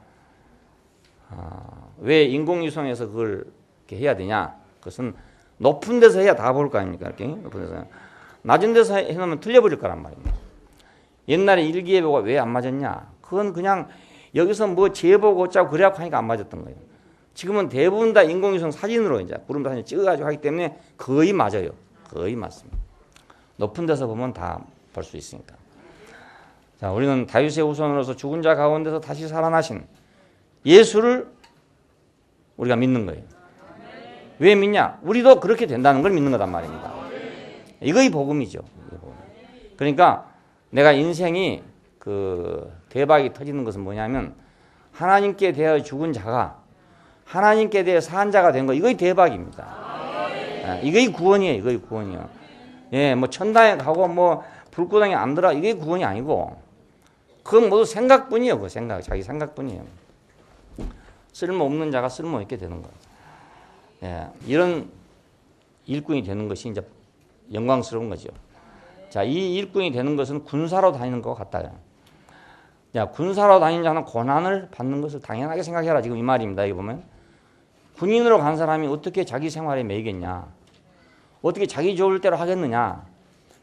왜 인공위성에서 그걸 이렇게 해야 되냐? 그것은 높은 데서 해야 다 볼 거 아닙니까? 이렇게 높은 데서 낮은 데서 해놓으면 틀려버릴 거란 말입니다. 옛날에 일기예보가 왜 안 맞았냐? 그건 그냥 여기서 뭐 재보고 어쩌고 그래갖고 하니까 안 맞았던 거예요. 지금은 대부분 다 인공위성 사진으로 이제 구름 사진 찍어가지고 하기 때문에 거의 맞아요. 거의 맞습니다. 높은 데서 보면 다 볼 수 있으니까. 자, 우리는 다윗의 후손으로서 죽은 자 가운데서 다시 살아나신 예수를 우리가 믿는 거예요. 왜 믿냐? 우리도 그렇게 된다는 걸 믿는 거단 말입니다. 이거의 복음이죠. 그러니까 내가 인생이 그 대박이 터지는 것은 뭐냐면 하나님께 대하여 죽은 자가 하나님께 대해 산 자가 된 거 이거의 대박입니다. 이거의 구원이에요. 이거의 구원이요. 예, 뭐 천당에 가고 뭐 불구덩이 안 들어 이게 구원이 아니고 그건 모두 생각뿐이에요. 그 생각, 자기 생각뿐이에요. 쓸모없는 자가 쓸모있게 되는 거예요. 예, 이런 일꾼이 되는 것이 이제 영광스러운 거죠. 자, 이 일꾼이 되는 것은 군사로 다니는 것 같아요. 야, 군사로 다니는 자는 고난을 받는 것을 당연하게 생각해라. 지금 이 말입니다. 여기 보면 군인으로 간 사람이 어떻게 자기 생활에 매이겠냐? 어떻게 자기 좋을 대로 하겠느냐?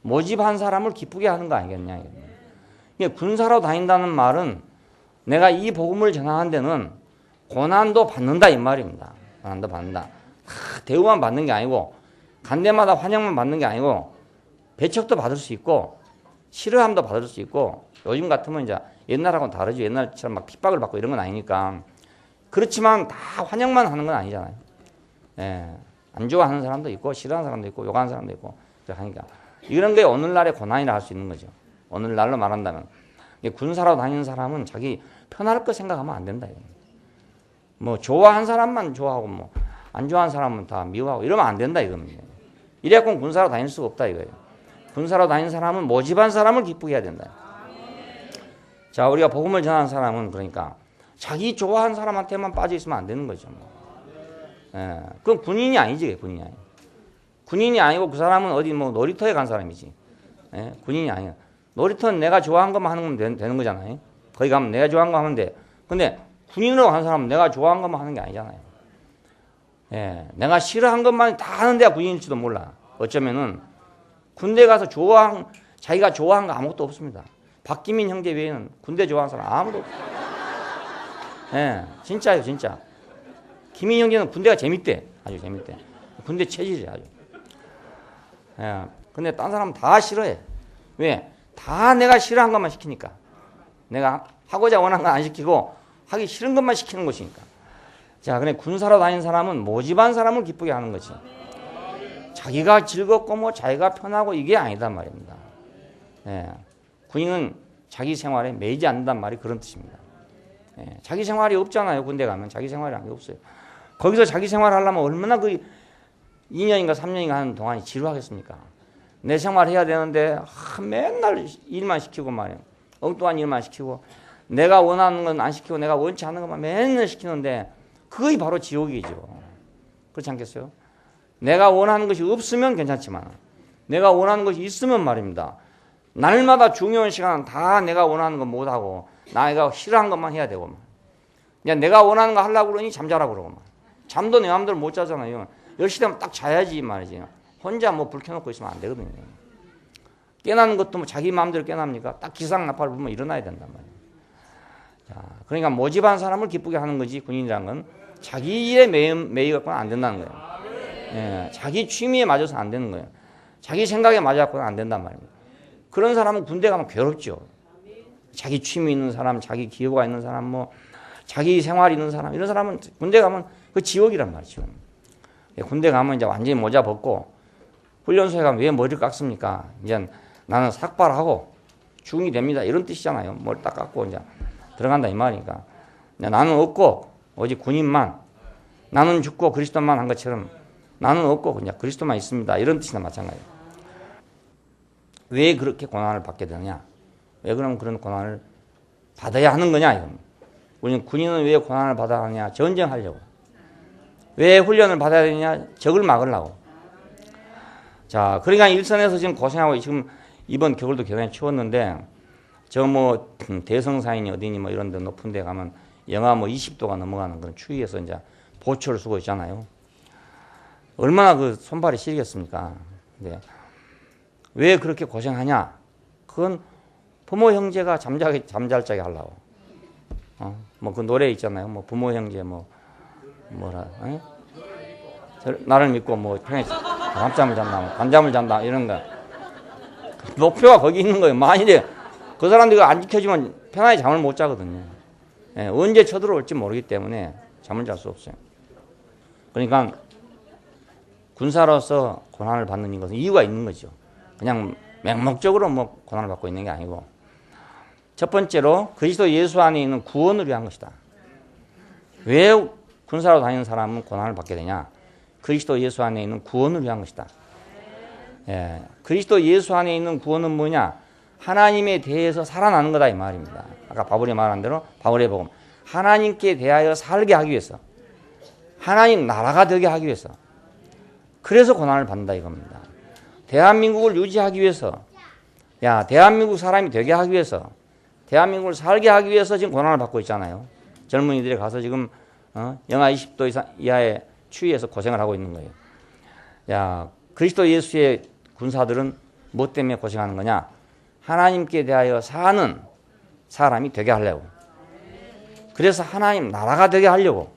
모집한 사람을 기쁘게 하는 거 아니겠냐? 군사로 다닌다는 말은 내가 이 복음을 전하는 데는 고난도 받는다 이 말입니다. 고난도 받는다. 대우만 받는 게 아니고 간 데마다 환영만 받는 게 아니고 배척도 받을 수 있고 싫어함도 받을 수 있고 요즘 같으면 이제 옛날하고는 다르죠. 옛날처럼 막 핍박을 받고 이런 건 아니니까. 그렇지만 다 환영만 하는 건 아니잖아요. 예, 안 좋아하는 사람도 있고 싫어하는 사람도 있고 욕하는 사람도 있고 하니까 이런 게 오늘날의 고난이라 할 수 있는 거죠. 오늘날로 말한다면 군사로 다니는 사람은 자기 편할 거 생각하면 안 된다. 뭐 좋아하는 사람만 좋아하고 뭐 안 좋아하는 사람은 다 미워하고 이러면 안 된다 이겁니다. 이래갖고 군사로 다닐 수가 없다 이거예요. 군사로 다니는 사람은 모집한 사람을 기쁘게 해야 된다. 자, 우리가 복음을 전하는 사람은 그러니까 자기 좋아하는 사람한테만 빠져 있으면 안 되는 거죠. 예, 그건 군인이 아니지, 군인이 아니. 군인이 아니고 그 사람은 어디 뭐 놀이터에 간 사람이지. 예, 군인이 아니야. 놀이터는 내가 좋아하는 것만 하는 건 되는 거잖아요. 거기 가면 내가 좋아하는 거 하면 돼. 근데 군인으로 간 사람은 내가 좋아하는 것만 하는 게 아니잖아요. 예, 내가 싫어하는 것만 다 하는 데가 군인일지도 몰라. 어쩌면은 군대 가서 자기가 좋아하는 거 아무것도 없습니다. 박기민 형제 외에는 군대 좋아하는 사람 아무도 없어요. 예, 진짜요, 진짜. 기민 형제는 군대가 재밌대. 아주 재밌대. 군대 체질이야, 아주. 예, 근데 딴 사람은 다 싫어해. 왜? 다 내가 싫어하는 것만 시키니까. 내가 하고자 원하는 건 안 시키고 하기 싫은 것만 시키는 것이니까. 자, 근데 군사로 다니는 사람은 모집한 사람을 기쁘게 하는 거지. 자기가 즐겁고 뭐 자기가 편하고 이게 아니단 말입니다. 예, 군인은 자기 생활에 매이지 않는단 말이 그런 뜻입니다. 예, 자기 생활이 없잖아요. 군대 가면 자기 생활이 없어요. 거기서 자기 생활 하려면 얼마나 그 2년인가 3년인가 하는 동안이 지루하겠습니까? 내 생활 해야 되는데 맨날 일만 시키고 말이에요. 엉뚱한 일만 시키고 내가 원하는 건 안 시키고 내가 원치 않는 것만 맨날 시키는데 그게 바로 지옥이죠. 그렇지 않겠어요? 내가 원하는 것이 없으면 괜찮지만 내가 원하는 것이 있으면 말입니다. 날마다 중요한 시간은 다 내가 원하는 거 못하고 내가 싫어하는 것만 해야 되고 그냥 내가 원하는 거 하려고 그러니 잠자라고 그러고 잠도 내 마음대로 못 자잖아요. 10시 되면 딱 자야지 말이지. 혼자 뭐 불 켜놓고 있으면 안 되거든요. 깨나는 것도 뭐 자기 마음대로 깨납니까? 딱 기상나팔 불면 일어나야 된단 말이에요. 자, 그러니까 모집한 사람을 기쁘게 하는 거지 군인이란 건 자기 일에 매여 갖고는 안 된다는 거예요. 예, 자기 취미에 맞아서 안 되는 거예요. 자기 생각에 맞아 갖고는 안 된단 말입니다. 그런 사람은 군대 가면 괴롭죠. 자기 취미 있는 사람, 자기 기여가 있는 사람, 뭐 자기 생활 있는 사람 이런 사람은 군대 가면 그 지옥이란 말이죠. 군대 가면 이제 완전히 모자 벗고 훈련소에 가면 왜 머리를 깎습니까? 이제 나는 삭발하고 중이 됩니다. 이런 뜻이잖아요. 머리 딱 깎고 이제 들어간다 이 말이니까. 나는 없고 오직 군인만, 나는 죽고 그리스도만 한 것처럼 나는 없고 그냥 그리스도만 있습니다. 이런 뜻이나 마찬가지예요. 왜 그렇게 고난을 받게 되느냐? 왜 그러면 그런 고난을 받아야 하는 거냐? 이건. 우리는 군인은 왜 고난을 받아야 하느냐? 전쟁하려고. 왜 훈련을 받아야 되느냐? 적을 막으려고. 자, 그러니까 일선에서 지금 고생하고 지금 이번 겨울도 굉장히 추웠는데 저 뭐 대성사인이 어디니 뭐 이런 데 높은 데 가면 영하 뭐 20도가 넘어가는 그런 추위에서 이제 보초를 쓰고 있잖아요. 얼마나 그 손발이 시리겠습니까? 근데 왜 그렇게 고생하냐? 그건 부모 형제가 잠잘 자게 하려고. 뭐 그 노래 있잖아요. 뭐 부모 형제 뭐라, 나를 믿고 뭐 편히 밤잠을 잔다, 뭐 밤잠을 잔다 이런 거. 목표가 거기 있는 거예요. 만일에 그 사람들이 안 지켜주면 편하게 잠을 못 자거든요. 예, 언제 쳐들어올지 모르기 때문에 잠을 잘 수 없어요. 그러니까 군사로서 고난을 받는 것은 이유가 있는 거죠. 그냥 맹목적으로 뭐 고난을 받고 있는 게 아니고 첫 번째로 그리스도 예수 안에 있는 구원을 위한 것이다. 왜 군사로 다니는 사람은 고난을 받게 되냐? 그리스도 예수 안에 있는 구원을 위한 것이다. 예, 그리스도 예수 안에 있는 구원은 뭐냐? 하나님에 대해서 살아나는 거다 이 말입니다. 아까 바울이 말한 대로 바울의 복음 하나님께 대하여 살게 하기 위해서 하나님 나라가 되게 하기 위해서 그래서 고난을 받는다 이겁니다. 대한민국을 유지하기 위해서 대한민국 사람이 되게 하기 위해서 대한민국을 살게 하기 위해서 지금 고난을 받고 있잖아요. 젊은이들이 가서 지금 영하 20도 이하의 추위에서 고생을 하고 있는 거예요. 그리스도 예수의 군사들은 뭐 때문에 고생하는 거냐? 하나님께 대하여 사는 사람이 되게 하려고. 그래서 하나님 나라가 되게 하려고.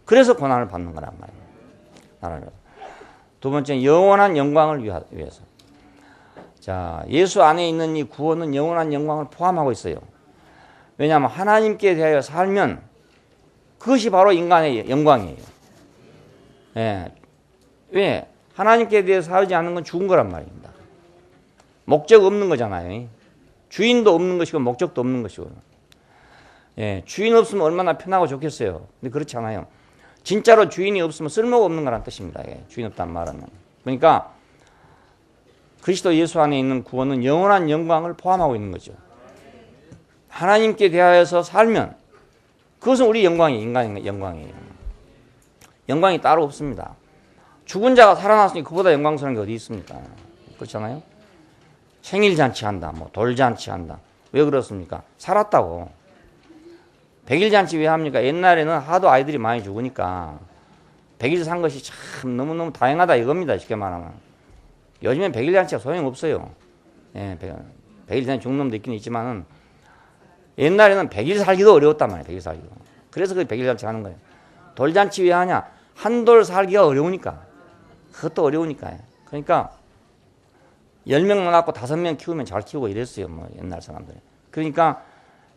그래서 고난을 받는 거란 말이에요. 두 번째는 영원한 영광을 위해서. 자, 예수 안에 있는 이 구원은 영원한 영광을 포함하고 있어요. 왜냐하면 하나님께 대하여 살면 그것이 바로 인간의 영광이에요. 예. 왜? 하나님께 대해서 살지 않는 건 죽은 거란 말입니다. 목적 없는 거잖아요. 주인도 없는 것이고 목적도 없는 것이고. 예, 주인 없으면 얼마나 편하고 좋겠어요. 근데 그렇지 않아요. 진짜로 주인이 없으면 쓸모가 없는 거란 뜻입니다. 예, 주인 없다는 말은. 그러니까 그리스도 예수 안에 있는 구원은 영원한 영광을 포함하고 있는 거죠. 하나님께 대하여서 살면 그것은 우리 영광이에요. 인간의 영광이에요. 영광이 따로 없습니다. 죽은 자가 살아났으니 그보다 영광스러운 게 어디 있습니까? 그렇잖아요. 생일잔치 한다, 뭐 돌잔치 한다. 왜 그렇습니까? 살았다고. 백일잔치 왜 합니까? 옛날에는 하도 아이들이 많이 죽으니까 백일 산 것이 참 너무너무 다행하다 이겁니다. 쉽게 말하면. 요즘엔 백일잔치가 소용없어요. 예, 백일잔치 죽는 놈도 있긴 있지만은 옛날에는 백일 살기도 어려웠단 말이에요. 백일 살기도. 그래서 그 백일잔치 하는 거예요. 돌잔치 왜 하냐? 한 돌 살기가 어려우니까. 그것도 어려우니까. 그러니까 10명 낳고 5명 키우면 잘 키우고 이랬어요. 뭐 옛날 사람들이. 그러니까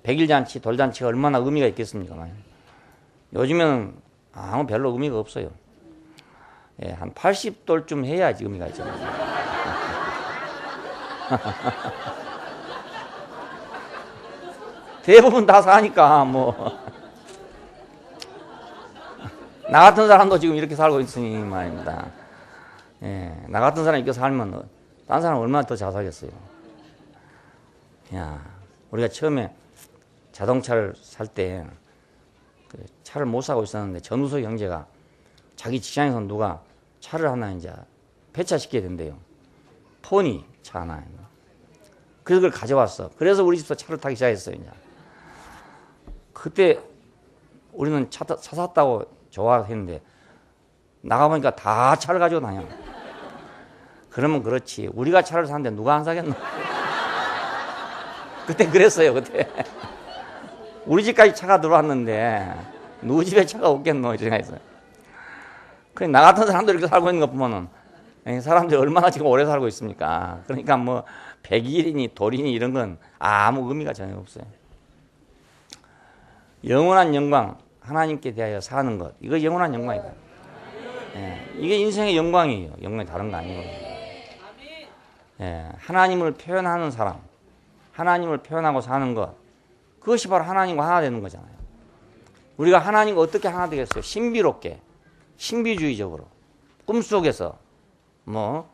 백일잔치, 돌잔치가 얼마나 의미가 있겠습니까? 요즘에는 아무 별로 의미가 없어요. 예, 한 80돌쯤 해야지 의미가 있죠. 대부분 다 사니까 뭐 나 같은 사람도 지금 이렇게 살고 있으니 말입니다. 예, 나 같은 사람이 이렇게 살면 딴 사람 얼마나 더 잘 살겠어요. 야, 우리가 처음에 자동차를 살 때 그 차를 못 사고 있었는데 전우석 형제가 자기 직장에서 누가 차를 하나 이제 폐차시켜야 된대요. 포니 차 하나. 그래서 그걸 가져왔어. 그래서 우리 집도 차를 타기 시작했어요. 이제. 그때 우리는 차 샀다고 좋아했는데 나가보니까 다 차를 가지고 다녀. 그러면 그렇지. 우리가 차를 사는데 누가 안 사겠노? 그때 그랬어요. 그때. 우리 집까지 차가 들어왔는데 누구 집에 차가 없겠노? 이렇게 생각했어요. 그냥 나 같은 사람들 이렇게 살고 있는 거 보면은 사람들이 얼마나 지금 오래 살고 있습니까? 그러니까 뭐 백일이니 돌이니 이런 건 아무 의미가 전혀 없어요. 영원한 영광, 하나님께 대하여 사는 것, 이거 영원한 영광이다. 예, 이게 인생의 영광이에요. 영광이 다른 거 아니고. 예, 하나님을 표현하는 사람, 하나님을 표현하고 사는 것, 그것이 바로 하나님과 하나 되는 거잖아요. 우리가 하나님과 어떻게 하나 되겠어요? 신비롭게, 신비주의적으로, 꿈속에서 뭐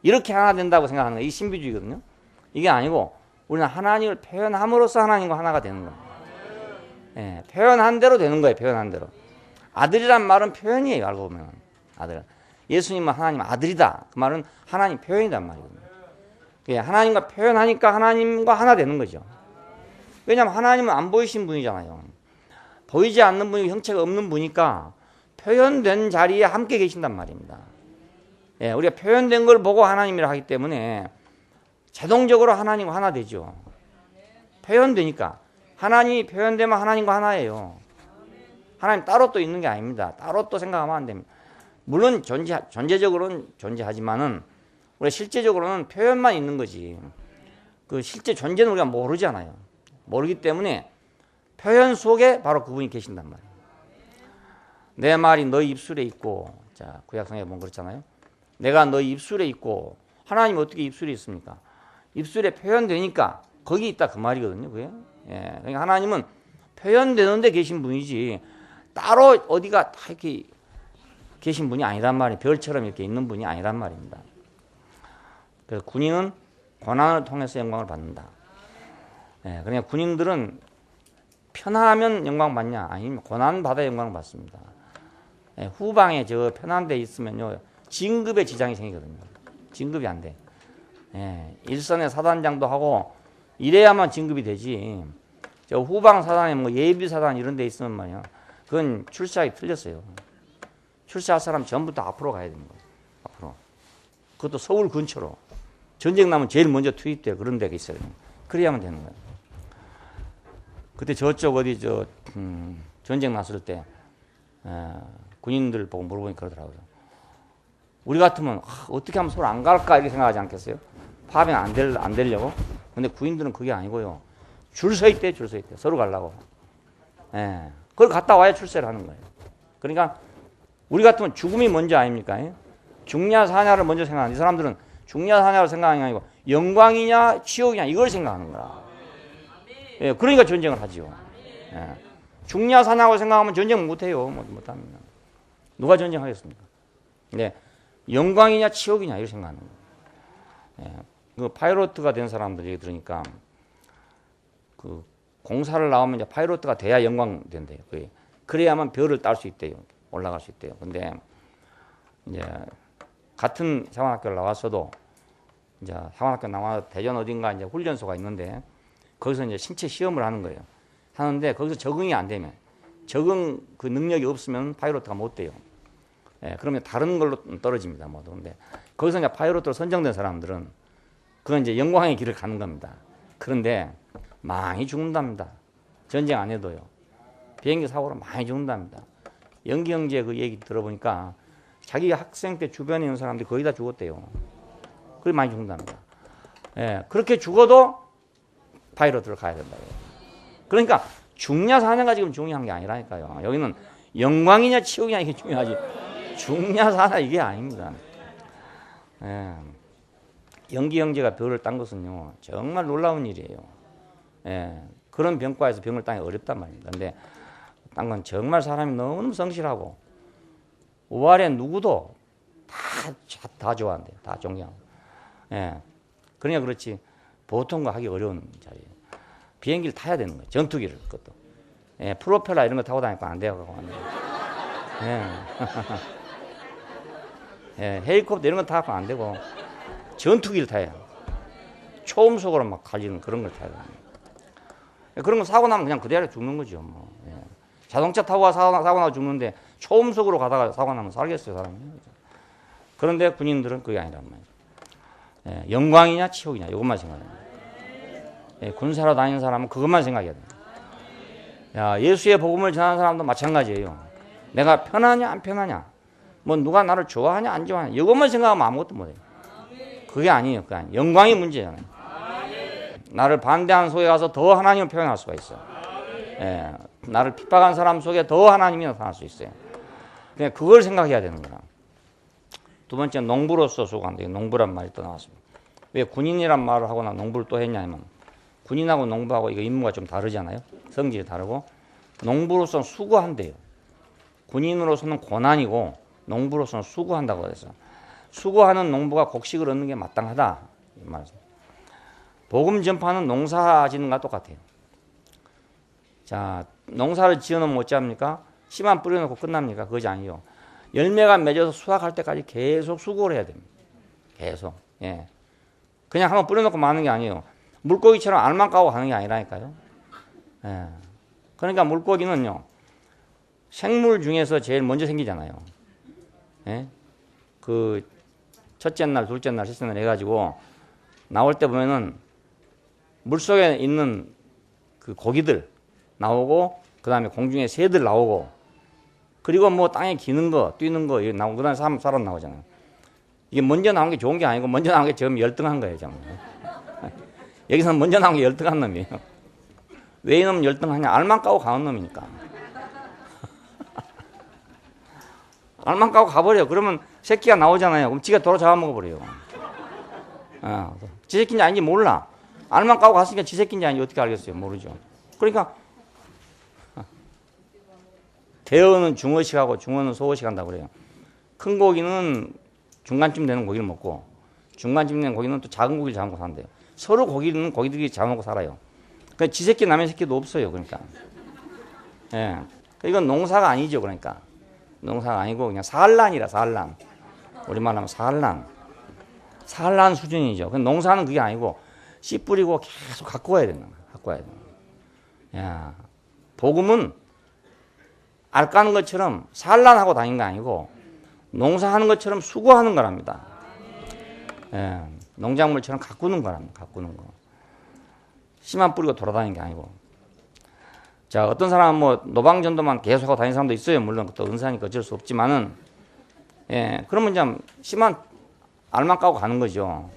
이렇게 하나 된다고 생각하는 거예요. 이 신비주의거든요. 이게 아니고 우리는 하나님을 표현함으로써 하나님과 하나가 되는 겁니다. 예, 표현한 대로 되는 거예요. 표현한 대로. 아들이란 말은 표현이에요. 알고 보면 아들. 예수님은 하나님 아들이다. 그 말은 하나님 표현이란 말이거든요. 예, 하나님과 표현하니까 하나님과 하나 되는 거죠. 왜냐하면 하나님은 안 보이신 분이잖아요. 보이지 않는 분이고 형체가 없는 분이니까 표현된 자리에 함께 계신단 말입니다. 예, 우리가 표현된 걸 보고 하나님이라 하기 때문에 자동적으로 하나님과 하나 되죠. 표현되니까. 하나님이 표현되면 하나님과 하나예요. 하나님 따로 또 있는 게 아닙니다. 따로 또 생각하면 안 됩니다. 물론 존재적으로는 존재하지만은 우리가 실제적으로는 표현만 있는 거지. 그 실제 존재는 우리가 모르잖아요. 모르기 때문에 표현 속에 바로 그분이 계신단 말이에요. 내 말이 너희 입술에 있고, 자 구약성에 보면 그렇잖아요. 내가 너희 입술에 있고, 하나님 어떻게 입술에 있습니까? 입술에 표현되니까 거기 있다 그 말이거든요. 그게. 예, 그러니까 하나님은 표현되는 데 계신 분이지 따로 어디가 다 이렇게 계신 분이 아니란 말이에요. 별처럼 이렇게 있는 분이 아니란 말입니다. 그래서 군인은 고난을 통해서 영광을 받는다. 예, 그러니까 군인들은 편하면 영광 받냐? 아니면 고난 받아 영광을 받습니다. 예, 후방에 저 편한 데 있으면요 진급에 지장이 생기거든요. 진급이 안 돼. 예, 일선에 사단장도 하고 이래야만 진급이 되지. 저 후방 사단에 뭐 예비 사단 이런 데 있으면 말이야. 그건 출세하기 틀렸어요. 출세할 사람 전부 다 앞으로 가야 되는 거예요. 앞으로. 그것도 서울 근처로. 전쟁 나면 제일 먼저 투입돼요. 그런 데가 있어요. 그래야만 되는 거예요. 그때 저쪽 어디 전쟁 났을 때 군인들 보고 물어보니까 그러더라고요. 우리 같으면 어떻게 하면 서울 안 갈까 이렇게 생각하지 않겠어요? 파병 안 되려고? 근데 구인들은 그게 아니고요. 줄 서 있대, 줄 서 있대. 서로 가려고. 예. 그걸 갔다 와야 출세를 하는 거예요. 그러니까 우리 같으면 죽음이 먼저 아닙니까? 죽냐 사냐를 먼저 생각하는 이 사람들은 죽냐 사냐를 생각하는 게 아니고 영광이냐 지옥이냐 이걸 생각하는 거라. 예. 그러니까 전쟁을 하지요. 예. 죽냐 사냐고 생각하면 전쟁 못해요. 못합니다. 누가 전쟁하겠습니까? 네. 영광이냐 지옥이냐 이렇게 생각하는 거예요. 예. 그 파이로트가 된 사람들 얘기 들으니까 그 공사를 나오면 이제 파이로트가 돼야 영광 된대요. 그래야만 별을 딸 수 있대요. 올라갈 수 있대요. 근데 이제 같은 사관학교를 나왔어도 이제 사관학교 나와서 대전 어딘가 이제 훈련소가 있는데 거기서 이제 신체 시험을 하는 거예요. 하는데 거기서 적응이 안 되면 적응 그 능력이 없으면 파이로트가 못 돼요. 예, 그러면 다른 걸로 떨어집니다. 모두. 근데 거기서 이제 파이로트로 선정된 사람들은 그건 이제 영광의 길을 가는 겁니다. 그런데 많이 죽는답니다. 전쟁 안 해도요. 비행기 사고로 많이 죽는답니다. 연기 형제 그 얘기 들어보니까 자기 학생 때 주변에 있는 사람들이 거의 다 죽었대요. 그게 많이 죽는답니다. 예, 그렇게 죽어도 파이로트를 가야 된다고요. 그러니까 죽냐 사냐가 지금 중요한 게 아니라니까요. 여기는 영광이냐 치욕이냐 이게 중요하지. 죽냐 사냐 이게 아닙니다. 예. 연기 형제가 별을 딴 것은요 정말 놀라운 일이에요. 예. 그런 병과에서 병을 따기 어렵단 말입니다. 근데 딴 건 정말 사람이 너무너무 성실하고 5월에 누구도 다 좋아한대요. 다 존경하고. 예. 그러니까 그렇지 보통 거 하기 어려운 자리예요. 비행기를 타야 되는 거예요. 전투기를 그것도. 예, 프로펠러 이런 거 타고 다니까 안 돼요. 예. 예, 헬리콥터 이런 거 타고 안 되고 전투기를 타야 초음속으로 막 갈리는 그런 걸 타야 됩니다. 그런 거 사고 나면 그냥 그대로 죽는 거죠. 뭐. 예. 자동차 타고 사고 나고 죽는데 초음속으로 가다가 사고 나면 살겠어요, 사람이. 그런데 군인들은 그게 아니란 말이에요. 예, 영광이냐 치욕이냐 이것만 생각합니다. 예, 군사로 다니는 사람은 그것만 생각해야 됩니다. 야, 예수의 복음을 전하는 사람도 마찬가지예요. 내가 편하냐 안 편하냐, 뭐 누가 나를 좋아하냐 안 좋아하냐 이것만 생각하면 아무것도 못해요. 그게 아니에요. 그게 아니에요. 영광이 문제잖아요. 나를 반대하는 속에 가서 더 하나님을 표현할 수가 있어요. 예, 나를 핍박한 사람 속에 더 하나님이 나타날 수 있어요. 그냥 그걸 생각해야 되는 거라. 두 번째, 농부로서 수고한다. 농부란 말이 또 나왔습니다. 왜 군인이란 말을 하거나 농부를 또 했냐면 군인하고 농부하고 이거 임무가 좀 다르잖아요. 성질이 다르고 농부로서는 수고한대요. 군인으로서는 고난이고 농부로서는 수고한다고 해서 수고하는 농부가 곡식을 얻는 게 마땅하다 이 말이죠. 복음 전파는 농사 짓는 것과 똑같아요. 자, 농사를 지어놓으면 어찌합니까? 씨만 뿌려놓고 끝납니까? 그것이 아니요. 열매가 맺어서 수확할 때까지 계속 수고를 해야 됩니다. 계속. 예. 그냥 한번 뿌려놓고 마는 게 아니에요. 물고기처럼 알만 까고 가는 게 아니라니까요. 예. 그러니까 물고기는요, 생물 중에서 제일 먼저 생기잖아요. 예? 그 첫째 날, 둘째 날, 셋째 날 해가지고 나올 때 보면은 물속에 있는 그 고기들 나오고, 그 다음에 공중에 새들 나오고, 그리고 뭐 땅에 기는 거, 뛰는 거 나오고, 그 다음에 사람 나오잖아요. 이게 먼저 나온 게 좋은 게 아니고, 먼저 나온 게 좀 열등한 거예요, 좀. 여기서는 먼저 나온 게 열등한 놈이에요. 왜 이놈은 열등하냐? 알만 까고 가는 놈이니까. 알만 까고 가버려요. 그러면 새끼가 나오잖아요. 그럼 지가 돌아 잡아먹어버려요. 지 새끼인지 아닌지 몰라. 알만 까고 갔으니까 지 새끼인지 아닌지 어떻게 알겠어요? 모르죠. 그러니까 대어는 중어식하고 중어는 소어식 한다고 그래요. 큰 고기는 중간쯤 되는 고기를 먹고 중간쯤 되는 고기는 또 작은 고기를 잡아먹고 산대요. 서로 고기는 고기들이 잡아먹고 살아요. 그러니까 지 새끼 남의 새끼도 없어요. 그러니까. 예. 이건 농사가 아니죠. 그러니까. 농사가 아니고 그냥 산란이라 산란. 우리말로 하면 산란. 산란 수준이죠. 농사는 그게 아니고 씨 뿌리고 계속 갖고 와야 되는 거야. 갖고 와야 되는 거야. 야, 복음은 알 까는 것처럼 산란하고 다니는 거 아니고 농사하는 것처럼 수고하는 거랍니다. 예, 농작물처럼 가꾸는 거랍니다. 가꾸는 거. 씨만 뿌리고 돌아다니는 게 아니고. 자, 어떤 사람은 뭐 노방전도만 계속하고 다니는 사람도 있어요. 물론 또 은사니까 어쩔 수 없지만은, 예, 그러면 그냥 씨만 알만 까고 가는 거죠.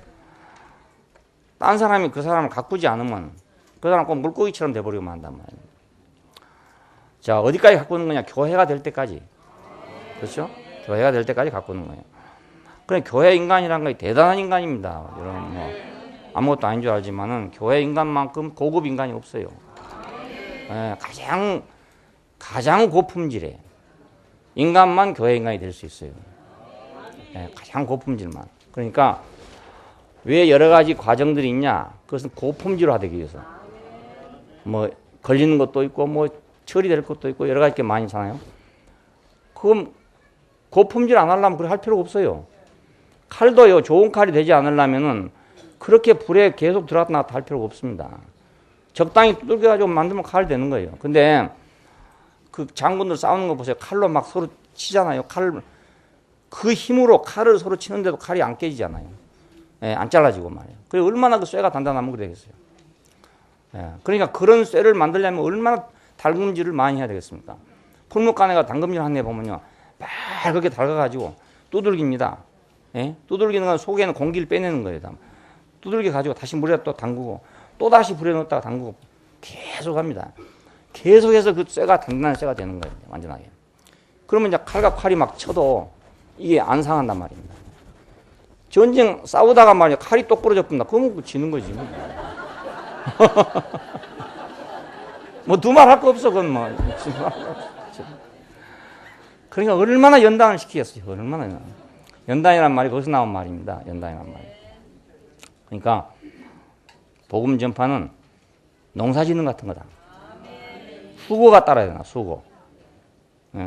딴 사람이 그 사람을 가꾸지 않으면 그 사람 꼭 물고기처럼 돼버리고만 한단 말이에요. 자, 어디까지 가꾸는 거냐? 교회가 될 때까지. 그렇죠? 교회가 될 때까지 가꾸는 거예요. 그래, 교회 인간이란 건 대단한 인간입니다. 여러분, 뭐, 아무것도 아닌 줄 알지만은 교회 인간만큼 고급 인간이 없어요. 예, 가장 고품질의 인간만 교회 인간이 될 수 있어요. 예, 가장 고품질만. 그러니까 왜 여러 가지 과정들이 있냐? 그것은 고품질화되기 위해서. 뭐 걸리는 것도 있고 뭐 처리될 것도 있고 여러 가지 게 많이 있잖아요. 그럼 고품질 안 하려면 그래 할 필요가 없어요. 칼도요, 좋은 칼이 되지 않으려면은 그렇게 불에 계속 들어갔다 나갔다 할 필요가 없습니다. 적당히 뚫겨가지고 만들면 칼 되는 거예요. 근데 그 장군들 싸우는 거 보세요. 칼로 막 서로 치잖아요. 그 힘으로 칼을 서로 치는데도 칼이 안 깨지잖아요. 예, 안 잘라지고 말이에요. 그래 얼마나 그 쇠가 단단하면 그러겠어요. 예, 그러니까 그런 쇠를 만들려면 얼마나 달금질을 많이 해야 되겠습니까? 풀무간에가 당금질 한 애 보면요, 막 그렇게 달가가지고 두들깁니다. 예? 두들기는 건 속에는 공기를 빼내는 거예요. 두들겨 가지고 다시 물에 또 담그고 또 다시 불에 넣었다가 담그고 계속 합니다. 계속해서 그 쇠가 단단한 쇠가 되는 거예요. 완전하게. 그러면 이제 칼과 칼이 막 쳐도 이게 안 상한단 말입니다. 전쟁 싸우다가 말이야 칼이 똑 부러져 본다. 그러면 지는 거지. 뭐 두말 할 거 없어. 그건 뭐. 그러니까 얼마나 연단을 시키겠어요. 얼마나 연단이란 말이 거기서 나온 말입니다. 연단이란 말이. 그러니까 복음 전파는 농사 짓는 것 같은 거다. 수고가 따라야 된다. 수고.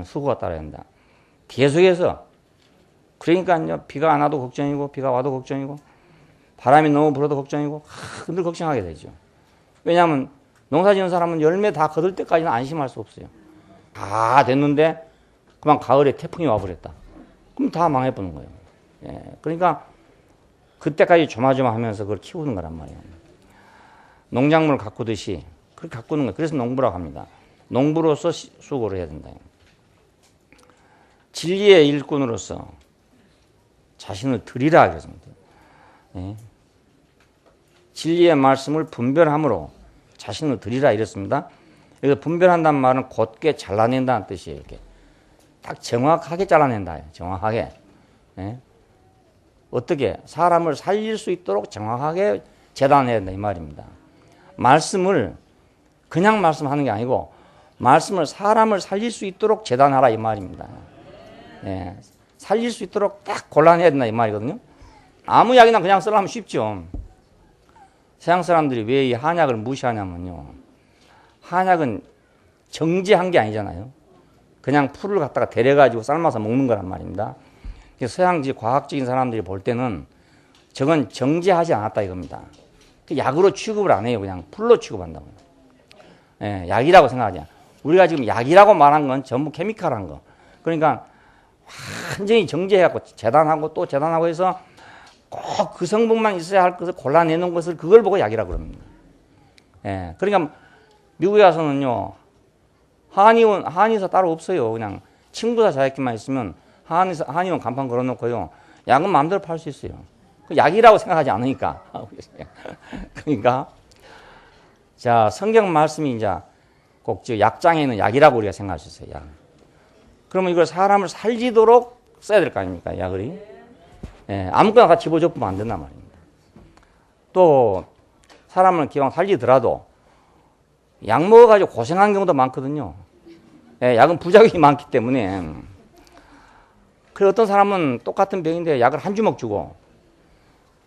수고가 따라야 된다. 계속해서. 그러니까 이제 비가 안 와도 걱정이고 비가 와도 걱정이고 바람이 너무 불어도 걱정이고 늘 걱정하게 되죠. 왜냐하면 농사 짓는 사람은 열매 다 거둘 때까지는 안심할 수 없어요. 다 됐는데 그만 가을에 태풍이 와버렸다. 그럼 다 망해버리는 거예요. 예, 그러니까 그때까지 조마조마하면서 그걸 키우는 거란 말이에요. 농작물을 가꾸듯이 그렇게 가꾸는 거예요. 그래서 농부라고 합니다. 농부로서 수고를 해야 된다. 진리의 일꾼으로서 자신을 드리라 그랬습니다. 예. 진리의 말씀을 분별함으로 자신을 드리라 이랬습니다. 그래서 분별한다는 말은 곧게 잘라낸다는 뜻이에요. 이렇게 딱 정확하게 잘라낸다. 정확하게. 예. 어떻게 사람을 살릴 수 있도록 정확하게 재단해야 된다 이 말입니다. 말씀을 그냥 말씀하는 게 아니고 말씀을 사람을 살릴 수 있도록 재단하라 이 말입니다. 예. 살릴 수 있도록 딱 골라내야 된다 이 말이거든요. 아무 약이나 그냥 쓰려면 쉽죠. 서양 사람들이 왜 이 한약을 무시하냐면요. 한약은 정제한 게 아니잖아요. 그냥 풀을 갖다가 데려가지고 삶아서 먹는 거란 말입니다. 서양지 과학적인 사람들이 볼 때는 저건 정제하지 않았다 이겁니다. 약으로 취급을 안 해요. 그냥 풀로 취급한다고요. 예, 약이라고 생각하지. 우리가 지금 약이라고 말한 건 전부 케미칼한 거. 그러니까 완전히 정제해갖고 재단하고 또 재단하고 해서 꼭 그 성분만 있어야 할 것을 골라내는 것을 그걸 보고 약이라고 그럽니다. 예, 그러니까 미국에 와서는요, 한의사 따로 없어요. 그냥 친구사 자격증만 있으면 한의원 간판 걸어놓고요, 약은 마음대로 팔 수 있어요. 그 약이라고 생각하지 않으니까. 그러니까, 자, 성경 말씀이 이제 꼭 저 약장에는 약이라고 우리가 생각할 수 있어요. 약. 그러면 이걸 사람을 살리도록 써야 될 거 아닙니까, 약을? 예, 아무거나 같이 집어줘보면 안 된단 말입니다. 또, 사람을 기왕 살리더라도 약 먹어가지고 고생한 경우도 많거든요. 예, 약은 부작용이 많기 때문에. 그래, 어떤 사람은 똑같은 병인데 약을 한 주먹 주고,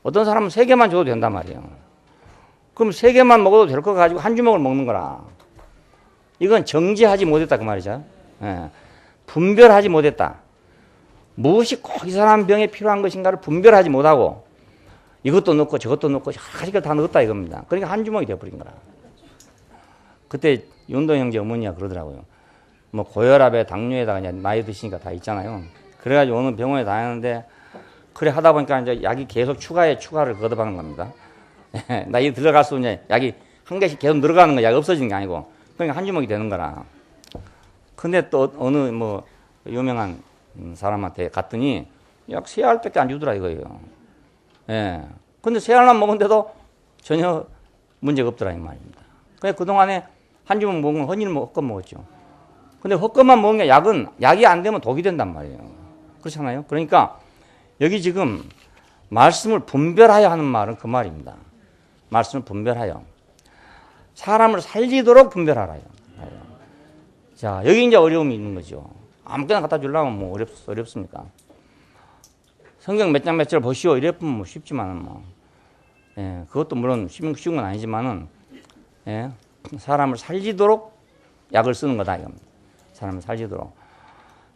어떤 사람은 3개만 줘도 된단 말이에요. 그럼 3개만 먹어도 될 거 가지고 한 주먹을 먹는 거라. 이건 정제하지 못했다, 그 말이죠. 예, 분별하지 못했다. 무엇이 꼭 이 사람 병에 필요한 것인가를 분별하지 못하고, 이것도 넣고 저것도 넣고 여러 가지를 다 넣었다 이겁니다. 그러니까 한 주먹이 되어버린 거라. 그때 윤동 형제 어머니가 그러더라고요. 뭐 고혈압에 당뇨에다가 이제 나이 드시니까 다 있잖아요. 그래가지고 어느 병원에 다녔는데, 그래 하다 보니까 이제 약이 계속 추가를 거듭하는 겁니다. 나이 들어갈수록 이제 약이 한 개씩 계속 늘어가는 거, 약이 없어지는 게 아니고, 그러니까 한 주먹이 되는 거라. 근데 또 어느 뭐 유명한 사람한테 갔더니 약 3알밖에 안 주더라 이거예요. 예. 근데 3알만 먹은데도 전혀 문제가 없더라 이 말입니다. 그래서 그동안에 한 주먹 먹은 건 허니를 헛것 먹었죠. 근데 헛것만 먹은 게 약이 안 되면 독이 된단 말이에요. 그렇잖아요. 그러니까 여기 지금 말씀을 분별하여 하는 말은 그 말입니다. 말씀을 분별하여. 사람을 살리도록 분별하라요. 자, 여기 이제 어려움이 있는 거죠. 아무거나 갖다 주려면 뭐 어렵습니까? 성경 몇 장 몇 절 보시오. 이랬으면 뭐 쉽지만은 뭐. 예, 그것도 물론 쉬운 건 아니지만은, 예, 사람을 살리도록 약을 쓰는 거다, 이겁니다. 사람을 살리도록.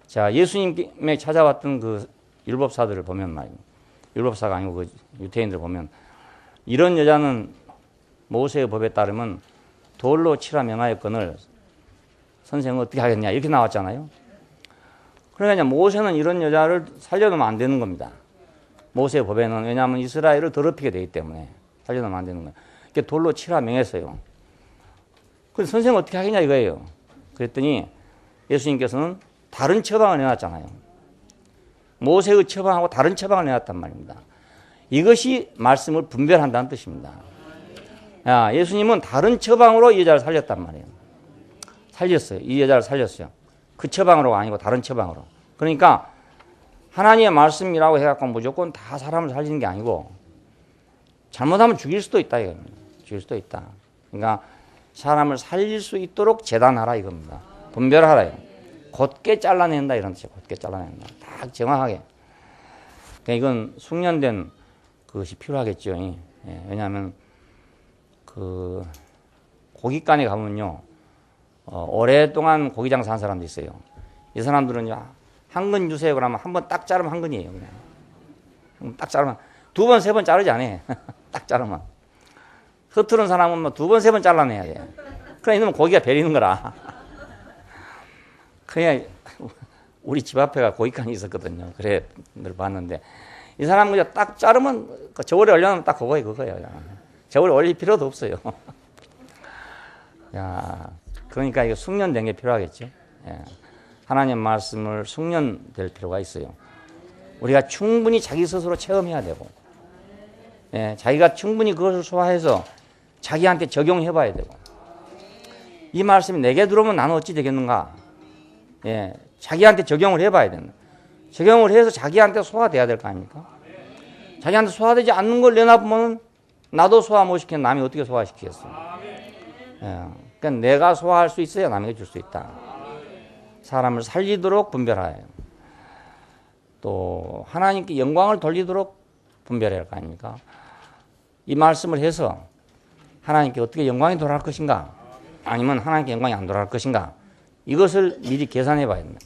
자, 예수님께 찾아왔던 그 율법사들을 보면 말입니다. 율법사가 아니고 그 유태인들을 보면, 이런 여자는 모세의 법에 따르면 돌로 치라 명하였거늘 선생은 어떻게 하겠냐 이렇게 나왔잖아요. 그러니까 모세는 이런 여자를 살려놓으면 안 되는 겁니다. 모세의 법에는. 왜냐하면 이스라엘을 더럽히게 되기 때문에 살려놓으면 안 되는 거예요. 그러니까 돌로 치라 명했어요. 그래서 선생은 어떻게 하겠냐 이거예요. 그랬더니 예수님께서는 다른 처방을 내놨잖아요. 모세의 처방하고 다른 처방을 내놨단 말입니다. 이것이 말씀을 분별한다는 뜻입니다. 야, 예수님은 다른 처방으로 이 여자를 살렸단 말이에요. 살렸어요. 이 여자를 살렸어요. 그 처방으로가 아니고 다른 처방으로. 그러니까 하나님의 말씀이라고 해갖고 무조건 다 사람을 살리는 게 아니고 잘못하면 죽일 수도 있다 이겁니다. 죽일 수도 있다. 그러니까 사람을 살릴 수 있도록 재단하라 이겁니다. 분별하라. 곧게 잘라낸다 이런 뜻이에요. 곧게 잘라낸다. 딱 정확하게. 그러니까 이건 숙련된 그것이 필요하겠죠. 예, 왜냐하면 그 고깃간에 가면요, 오랫동안 고기 장사한 사람도 있어요. 이 사람들은요, 한 근 주세요 그러면 한 번 딱 자르면 한 근이에요. 그냥 딱 자르면 두 번, 세 번 자르지 않아요. 딱 자르면. 흐트른 사람은 뭐 두 번, 세 번 잘라내야 돼. 그래, 이놈은 고기가 베리는 거라. 그냥 우리 집 앞에가 고깃간이 있었거든요. 그래, 늘 봤는데. 이 사람은 그냥 딱 자르면 저울에 올려놓으면 딱 그거예요. 저울에 올릴 필요도 없어요. 야, 그러니까 이거 숙련된 게 필요하겠죠. 예. 하나님 말씀을 숙련될 필요가 있어요. 우리가 충분히 자기 스스로 체험해야 되고, 예, 자기가 충분히 그것을 소화해서 자기한테 적용해 봐야 되고, 이 말씀이 내게 들어오면 나는 어찌 되겠는가? 예, 자기한테 적용을 해 봐야 된다. 적용을 해서 자기한테 소화돼야 될 거 아닙니까? 자기한테 소화되지 않는 걸 내놔보면 나도 소화 못 시키는 남이 어떻게 소화시키겠어요? 예, 그러니까 내가 소화할 수 있어야 남에게 줄 수 있다. 사람을 살리도록 분별하여, 또 하나님께 영광을 돌리도록 분별해야 할 거 아닙니까? 이 말씀을 해서 하나님께 어떻게 영광이 돌아갈 것인가, 아니면 하나님께 영광이 안 돌아갈 것인가, 이것을 미리 계산해 봐야 됩니다.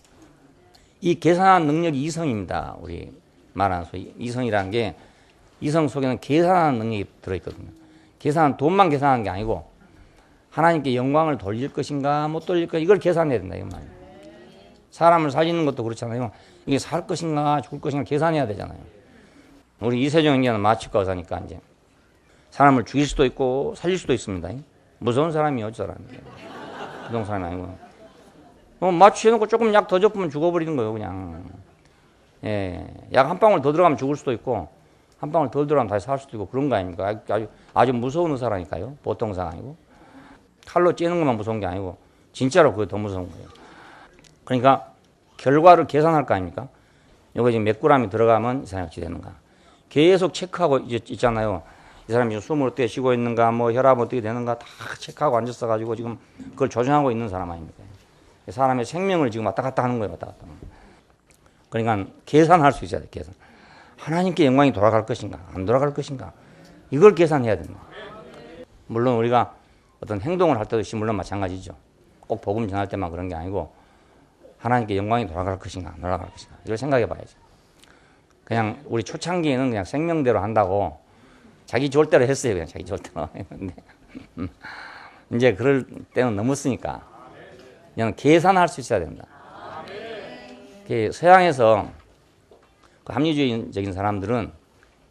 이 계산하는 능력이 이성입니다. 우리 말하는 소위 이성이라는 게, 이성 속에는 계산하는 능력이 들어있거든요. 계산은 돈만 계산하는 게 아니고 하나님께 영광을 돌릴 것인가 못 돌릴 것인가, 이걸 계산해야 된다 이 말이에요. 사람을 살리는 것도 그렇잖아요. 이게 살 것인가 죽을 것인가 계산해야 되잖아요. 우리 이세종 형제는 마취과 의사니까 이제 사람을 죽일 수도 있고 살릴 수도 있습니다. 무서운 사람이요, 저 사람이. 무서운 사람이 아니고. 마취해놓고 조금 약 더 줬으면 죽어버리는 거예요, 그냥. 예, 약 한 방울 더 들어가면 죽을 수도 있고, 한 방울 더 들어가면 다시 살 수도 있고, 그런 거 아닙니까? 아주 무서운 의사라니까요. 보통 의사가 아니고. 칼로 찌는 것만 무서운 게 아니고, 진짜로 그게 더 무서운 거예요. 그러니까, 결과를 계산할 거 아닙니까? 요거 지금 몇 g이 들어가면 이 사람이 어찌 되는가. 계속 체크하고 있잖아요. 이 사람이 숨을 어떻게 쉬고 있는가, 뭐 혈압 어떻게 되는가 다 체크하고 앉았어가지고 지금 그걸 조정하고 있는 사람 아닙니까? 사람의 생명을 지금 왔다 갔다 하는 거예요, 왔다 갔다. 그러니까 계산할 수 있어야 돼, 계산. 하나님께 영광이 돌아갈 것인가, 안 돌아갈 것인가, 이걸 계산해야 됩니다. 물론 우리가 어떤 행동을 할 때도 물론 마찬가지죠. 꼭 복음 전할 때만 그런 게 아니고 하나님께 영광이 돌아갈 것인가, 안 돌아갈 것인가, 이걸 생각해 봐야죠. 그냥 우리 초창기에는 그냥 생명대로 한다고 자기 좋을 대로 했어요. 그냥 자기 좋을 대로 했는데 이제 그럴 때는 넘었으니까 그냥 계산할 수 있어야 된다. 서양에서 그 합리주의적인 사람들은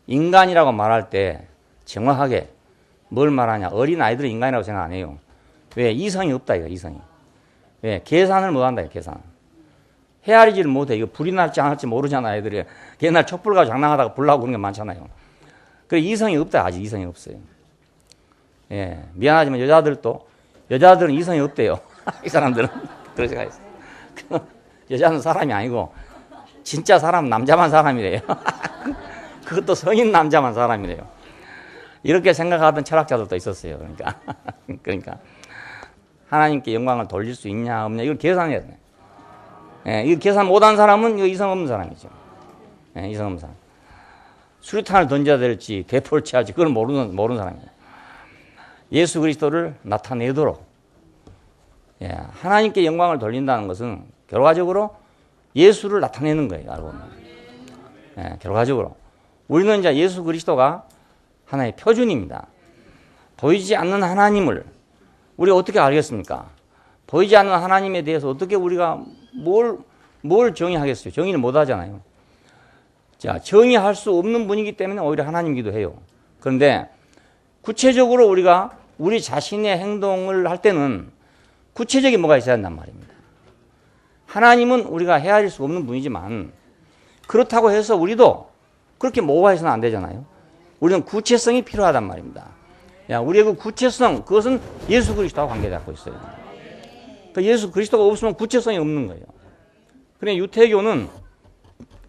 인간이라고 말할 때 정확하게 뭘 말하냐, 어린 아이들은 인간이라고 생각 안 해요. 왜? 이성이 없다 이거, 이성이. 왜? 계산을 못 한다, 계산. 헤아리지를 못해. 이거 불이 날지 안 날지 모르잖아, 애들이. 옛날 촛불 가지고 장난하다가 불 나고 그런 게 많잖아요. 그래, 이성이 없다, 아직 이성이 없어요. 예, 미안하지만 여자들은 이성이 없대요. 이 사람들은. 그런 생각이 있어요. 여자는 사람이 아니고, 진짜 사람은 남자만 사람이래요. 그것도 성인 남자만 사람이래요. 이렇게 생각하던 철학자들도 있었어요. 그러니까. 하나님께 영광을 돌릴 수 있냐, 없냐, 이걸 계산해야 돼. 예, 이거 계산 못한 사람은 이거 이성 없는 사람이죠. 예, 이성 없는 사람. 수류탄을 던져야 될지, 대포를 쳐야지, 그걸 모르는 사람이에요. 예수 그리스도를 나타내도록, 예, 하나님께 영광을 돌린다는 것은 결과적으로 예수를 나타내는 거예요, 알고 보면. 예, 결과적으로. 우리는 이제 예수 그리스도가 하나의 표준입니다. 보이지 않는 하나님을 우리가 어떻게 알겠습니까? 보이지 않는 하나님에 대해서 어떻게 우리가 뭘 정의하겠어요? 정의를 못 하잖아요. 자, 정의할 수 없는 분이기 때문에 오히려 하나님이기도 해요. 그런데 구체적으로 우리가 우리 자신의 행동을 할 때는 구체적인 뭐가 있어야 한단 말입니다. 하나님은 우리가 헤아릴 수 없는 분이지만 그렇다고 해서 우리도 그렇게 모호해서는 안 되잖아요. 우리는 구체성이 필요하단 말입니다. 야, 우리의 그 구체성, 그것은 예수 그리스도와 관계되고 있어요. 그 예수 그리스도가 없으면 구체성이 없는 거예요. 그래, 유태교는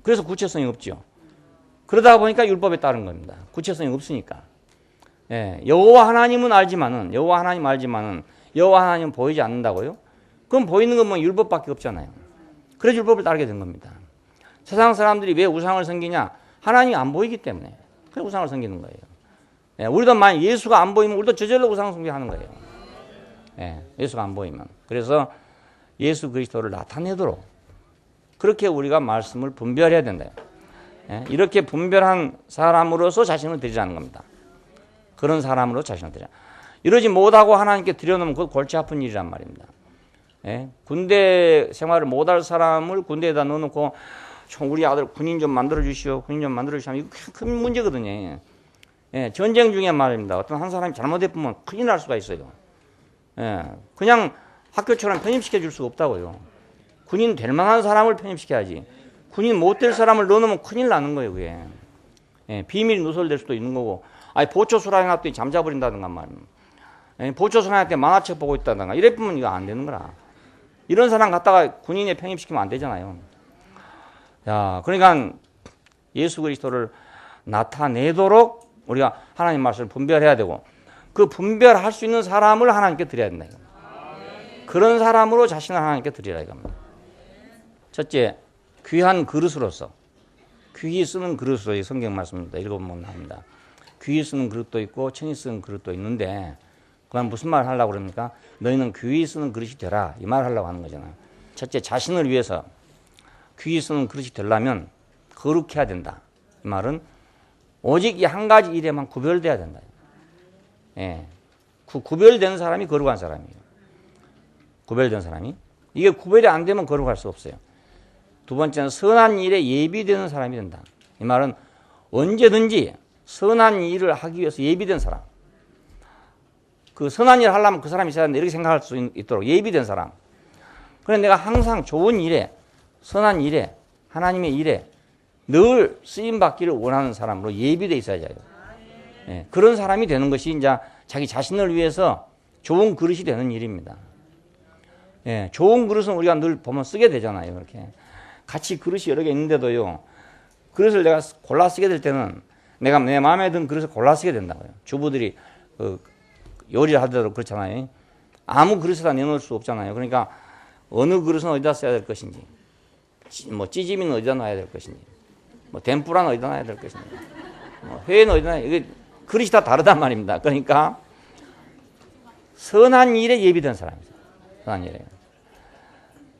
그래서 구체성이 없죠. 그러다 보니까 율법에 따른 겁니다. 구체성이 없으니까. 예, 여호와 하나님은 알지만은 여호와 하나님은 보이지 않는다고요? 그럼 보이는 건 뭐 율법밖에 없잖아요. 그래서 율법을 따르게 된 겁니다. 세상 사람들이 왜 우상을 섬기냐? 하나님이 안 보이기 때문에. 그래서 우상을 섬기는 거예요. 예, 우리도 만약 예수가 안 보이면 우리도 저절로 우상숭배하는 거예요. 예, 예수가 안 보이면. 그래서 예수 그리스도를 나타내도록 그렇게 우리가 말씀을 분별해야 된다. 예, 이렇게 분별한 사람으로서 자신을 드리자는 겁니다. 그런 사람으로 자신을 드리자. 이러지 못하고 하나님께 드려놓으면 그거 골치 아픈 일이란 말입니다. 예, 군대 생활을 못할 사람을 군대에다 넣어놓고 우리 아들 군인 좀 만들어 주시오, 군인 좀 만들어 주시오. 이거 큰 문제거든요. 예, 전쟁 중에 말입니다. 어떤 한 사람이 잘못했으면 큰일 날 수가 있어요. 예, 그냥 학교처럼 편입시켜 줄 수가 없다고요. 군인 될 만한 사람을 편입시켜야지. 군인 못 될 사람을 넣어놓으면 큰일 나는 거예요, 그게. 예, 비밀이 누설될 수도 있는 거고, 아니, 보초 수락해놨더니 잠자버린다든가 말입니다. 예, 보초 수락할 때 만화책 보고 있다든가, 이랬으면 이거 안 되는 거라. 이런 사람 갖다가 군인에 편입시키면 안 되잖아요. 자, 그러니까 예수 그리스도를 나타내도록 우리가 하나님 말씀을 분별해야 되고, 그 분별할 수 있는 사람을 하나님께 드려야 된다. 그런 사람으로 자신을 하나님께 드리라 이겁니다. 첫째, 귀한 그릇으로서, 귀히 쓰는 그릇으로 이 성경 말씀입니다. 읽어보면 나옵니다. 귀히 쓰는 그릇도 있고 청히 쓰는 그릇도 있는데, 그건 무슨 말을 하려고 그럽니까? 너희는 귀히 쓰는 그릇이 되라, 이 말을 하려고 하는 거잖아요. 첫째, 자신을 위해서 귀히 쓰는 그릇이 되려면 거룩해야 된다. 이 말은 오직 이 한 가지 일에만 구별돼야 된다. 예, 구별된 사람이 거룩한 사람이에요. 구별된 사람이. 이게 구별이 안 되면 거룩할 수 없어요. 두 번째는 선한 일에 예비되는 사람이 된다. 이 말은 언제든지 선한 일을 하기 위해서 예비된 사람. 그 선한 일을 하려면 그 사람이 있어야 된다. 이렇게 생각할 수 있도록 예비된 사람. 그래서 내가 항상 좋은 일에, 선한 일에, 하나님의 일에 늘 쓰임받기를 원하는 사람으로 예비되어 있어야죠. 예, 그런 사람이 되는 것이 이제 자기 자신을 위해서 좋은 그릇이 되는 일입니다. 예, 좋은 그릇은 우리가 늘 보면 쓰게 되잖아요. 이렇게 같이 그릇이 여러 개 있는데도요, 그릇을 내가 골라 쓰게 될 때는 내가 내 마음에 든 그릇을 골라 쓰게 된다고요. 주부들이 요리를 하더라도 그렇잖아요. 아무 그릇에다 내놓을 수 없잖아요. 그러니까 어느 그릇은 어디다 써야 될 것인지, 뭐 찌짐이는 어디다 놔야 될 것인지, 뭐 덴뿌라는 어디다 놔야 될 것인지, 뭐 회는 어디다 놔야, 이게 그릇이 다 다르단 말입니다. 그러니까 선한 일에 예비된 사람이죠. 선한 일에.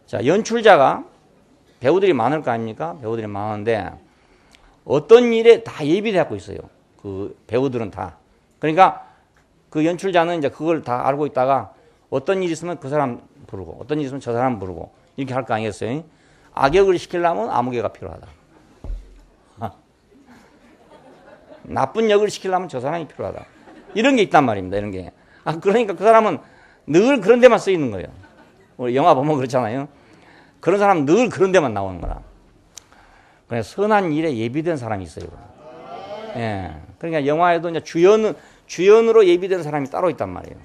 자, 연출자가 배우들이 많을 거 아닙니까? 배우들이 많은데 어떤 일에 다 예비되고 있어요. 그 배우들은 다. 그러니까 그 연출자는 이제 그걸 다 알고 있다가 어떤 일이 있으면 그 사람 부르고 어떤 일이 있으면 저 사람 부르고 이렇게 할 거 아니겠어요? 악역을 시키려면 아무개가 필요하다. 나쁜 역을 시키려면 저 사람이 필요하다. 이런 게 있단 말입니다. 이런 게. 그러니까 그 사람은 늘 그런 데만 쓰이는 거예요. 우리 영화 보면 그렇잖아요. 그런 사람은 늘 그런 데만 나오는 거라. 그래서 선한 일에 예비된 사람이 있어요. 예. 그러니까 영화에도 이제 주연으로 예비된 사람이 따로 있단 말이에요.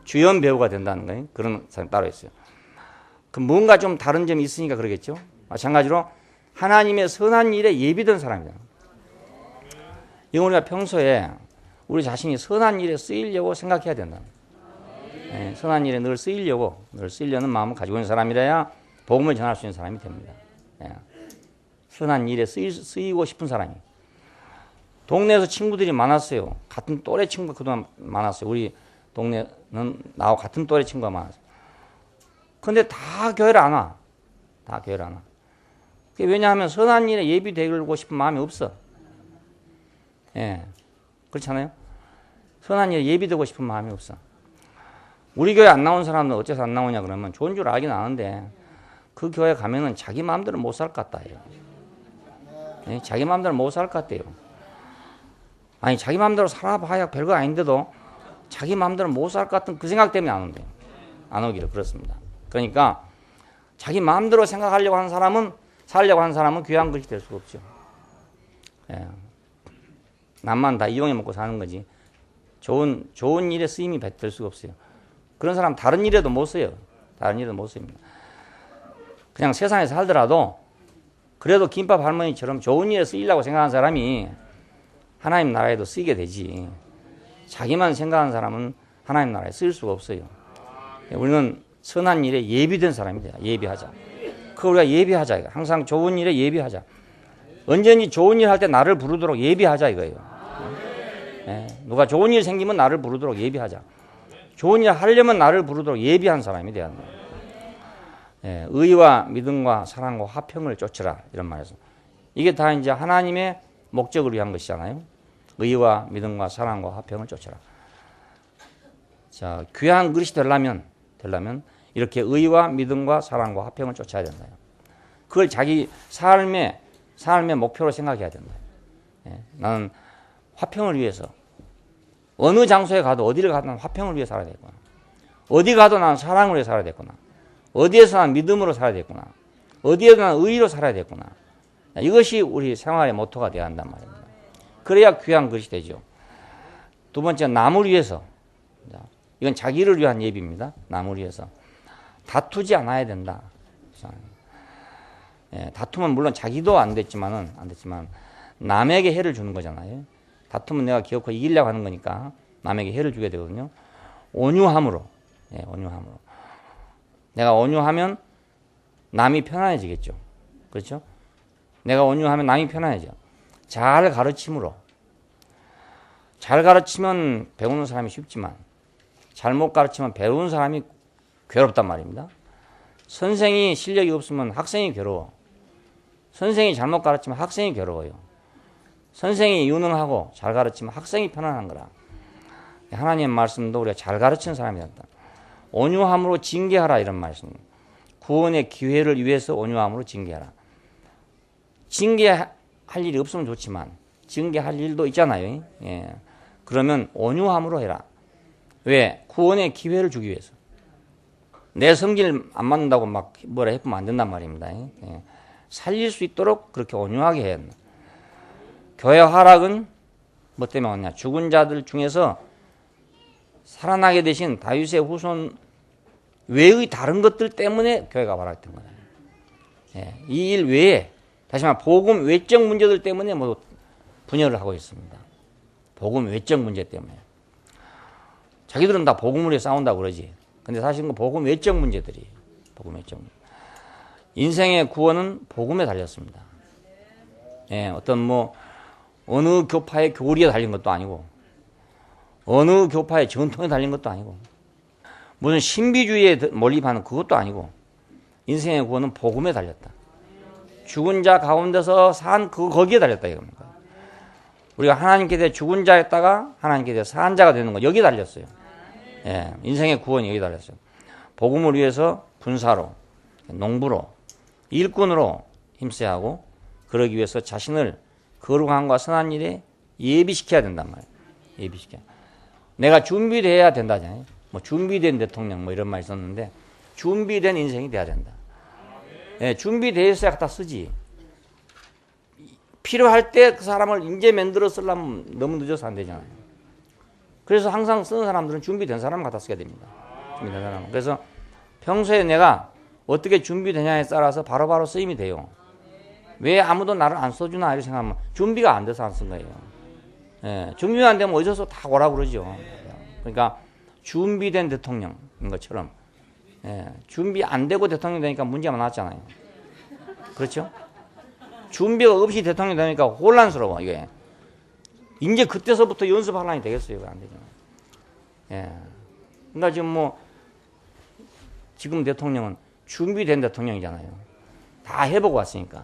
주연 배우가 된다는 거예요. 그런 사람이 따로 있어요. 그 뭔가 좀 다른 점이 있으니까 그러겠죠. 마찬가지로 하나님의 선한 일에 예비된 사람이다. 이건 우리가 평소에 우리 자신이 선한 일에 쓰이려고 생각해야 된다. 예, 선한 일에 늘 쓰이려는 마음을 가지고 있는 사람이라야 복음을 전할 수 있는 사람이 됩니다. 예. 선한 일에 쓰이고 싶은 사람이. 동네에서 친구들이 많았어요. 같은 또래 친구가 그동안 많았어요. 우리 동네는 나하고 같은 또래 친구가 많았어요. 근데 다 교회를 안 와. 다 교회를 안 와. 왜냐하면 선한 일에 예비되고 싶은 마음이 없어. 예. 그렇잖아요. 선한 일에 예비되고 싶은 마음이 없어. 우리 교회 안 나온 사람은 어째서 안 나오냐 그러면 좋은 줄 알긴 아는데 그 교회 가면은 자기 마음대로 못 살 것 같다. 예? 자기 마음대로 못 살 것 같대요. 아니 자기 마음대로 살아봐야 별거 아닌데도 자기 마음대로 못 살 것 같은 그 생각 때문에 안 온대요. 안 오기를 그렇습니다. 그러니까 자기 마음대로 생각하려고 하는 사람은 살려고 하는 사람은 귀한 것이 될 수가 없죠. 예. 남만 다 이용해 먹고 사는 거지. 좋은 일에 쓰임이 될 수가 없어요. 그런 사람 다른 일에도 못 써요. 다른 일에도 못 씁니다. 그냥 세상에 살더라도 그래도 김밥 할머니처럼 좋은 일에 쓰이려고 생각하는 사람이 하나님 나라에도 쓰이게 되지. 자기만 생각하는 사람은 하나님 나라에 쓰일 수가 없어요. 우리는 선한 일에 예비된 사람이 돼요. 예비하자. 그 우리가 예비하자. 항상 좋은 일에 예비하자. 언제든지 좋은 일 할 때 나를 부르도록 예비하자 이거예요. 예, 누가 좋은 일 생기면 나를 부르도록 예비하자. 좋은 일 하려면 나를 부르도록 예비한 사람이 돼야 한다. 예, 의와 믿음과 사랑과 화평을 쫓으라 이런 말에서 이게 다 이제 하나님의 목적을 위한 것이잖아요. 의와 믿음과 사랑과 화평을 쫓으라. 자, 귀한 그릇이 되려면 이렇게 의와 믿음과 사랑과 화평을 쫓아야 된다. 그걸 자기 삶의 목표로 생각해야 된다. 예, 나는 화평을 위해서 어느 장소에 가도 어디를 가도 나는 화평을 위해 살아야 되겠구나. 어디 가도 나는 사랑을 위해 살아야 되겠구나. 어디에서 나는 믿음으로 살아야 되겠구나. 어디에도 나는 의로 살아야 되겠구나. 이것이 우리 생활의 모토가 되어야 한단 말입니다. 그래야 귀한 것이 되죠. 두 번째, 남을 위해서. 이건 자기를 위한 예비입니다. 남을 위해서. 다투지 않아야 된다. 예, 다투면 물론 자기도 안 됐지만 남에게 해를 주는 거잖아요. 다투면 내가 기어코 이기려고 하는 거니까 남에게 해를 주게 되거든요. 온유함으로. 예, 온유함으로. 내가 온유하면 남이 편안해지겠죠. 그렇죠? 내가 온유하면 남이 편안해져. 잘 가르침으로. 잘 가르치면 배우는 사람이 쉽지만 잘못 가르치면 배우는 사람이 괴롭단 말입니다. 선생이 실력이 없으면 학생이 괴로워. 선생이 잘못 가르치면 학생이 괴로워요. 선생이 유능하고 잘 가르치면 학생이 편안한 거라. 하나님의 말씀도 우리가 잘 가르치는 사람이 된다. 온유함으로 징계하라 이런 말씀. 구원의 기회를 위해서 온유함으로 징계하라. 징계할 일이 없으면 좋지만 징계할 일도 있잖아요. 예. 그러면 온유함으로 해라. 왜? 구원의 기회를 주기 위해서. 내 성질 안 맞는다고 막 뭐라 해보면 안 된단 말입니다. 예. 살릴 수 있도록 그렇게 온유하게 해야 한다. 교회 하락은 뭐 때문에 왔냐? 죽은 자들 중에서 살아나게 되신 다윗의 후손 외의 다른 것들 때문에 교회가 발악된 거예요. 예. 이 일 외에 다시 말해 복음 외적 문제들 때문에 모두 분열을 하고 있습니다. 복음 외적 문제 때문에. 자기들은 다 복음을 위해 싸운다고 그러지. 근데 사실은 복음 외적 문제들이 복음 외적 문제. 인생의 구원은 복음에 달렸습니다. 예, 어떤 뭐 어느 교파의 교리에 달린 것도 아니고 어느 교파의 전통에 달린 것도 아니고 무슨 신비주의에 몰입하는 그것도 아니고 인생의 구원은 복음에 달렸다. 죽은 자 가운데서 산 거기에 달렸다 이겁니다. 우리가 하나님께 대해 죽은 자였다가 하나님께 대해 산 자가 되는 거 여기에 달렸어요. 예, 인생의 구원이 여기 달렸어요. 복음을 위해서 군사로, 농부로, 일꾼으로 힘써야 하고 그러기 위해서 자신을 거룩함과 선한 일에 예비시켜야 된단 말이에요. 예비시켜. 내가 준비돼야 된다잖아요. 뭐 준비된 대통령 뭐 이런 말 있었는데 준비된 인생이 돼야 된다. 예, 준비되어 있어야 갖다 쓰지. 필요할 때 그 사람을 인재 만들어 쓰려면 너무 늦어서 안 되잖아요. 그래서 항상 쓰는 사람들은 준비된 사람을 갖다 쓰게 됩니다. 준비된 사람. 그래서 평소에 내가 어떻게 준비되냐에 따라서 바로바로 쓰임이 돼요. 왜 아무도 나를 안 써주나 이렇게 생각하면 준비가 안 돼서 안 쓴 거예요. 예, 준비가 안 되면 어디서 다 오라고 그러죠. 그러니까 준비된 대통령인 것처럼 예, 준비 안 되고 대통령 되니까 문제가 많았잖아요. 그렇죠? 준비가 없이 대통령 되니까 혼란스러워 이게. 이제 그때서부터 연습하려니 되겠어요? 안 되잖아요. 예. 그러니까 지금 대통령은 준비된 대통령이잖아요. 다 해보고 왔으니까.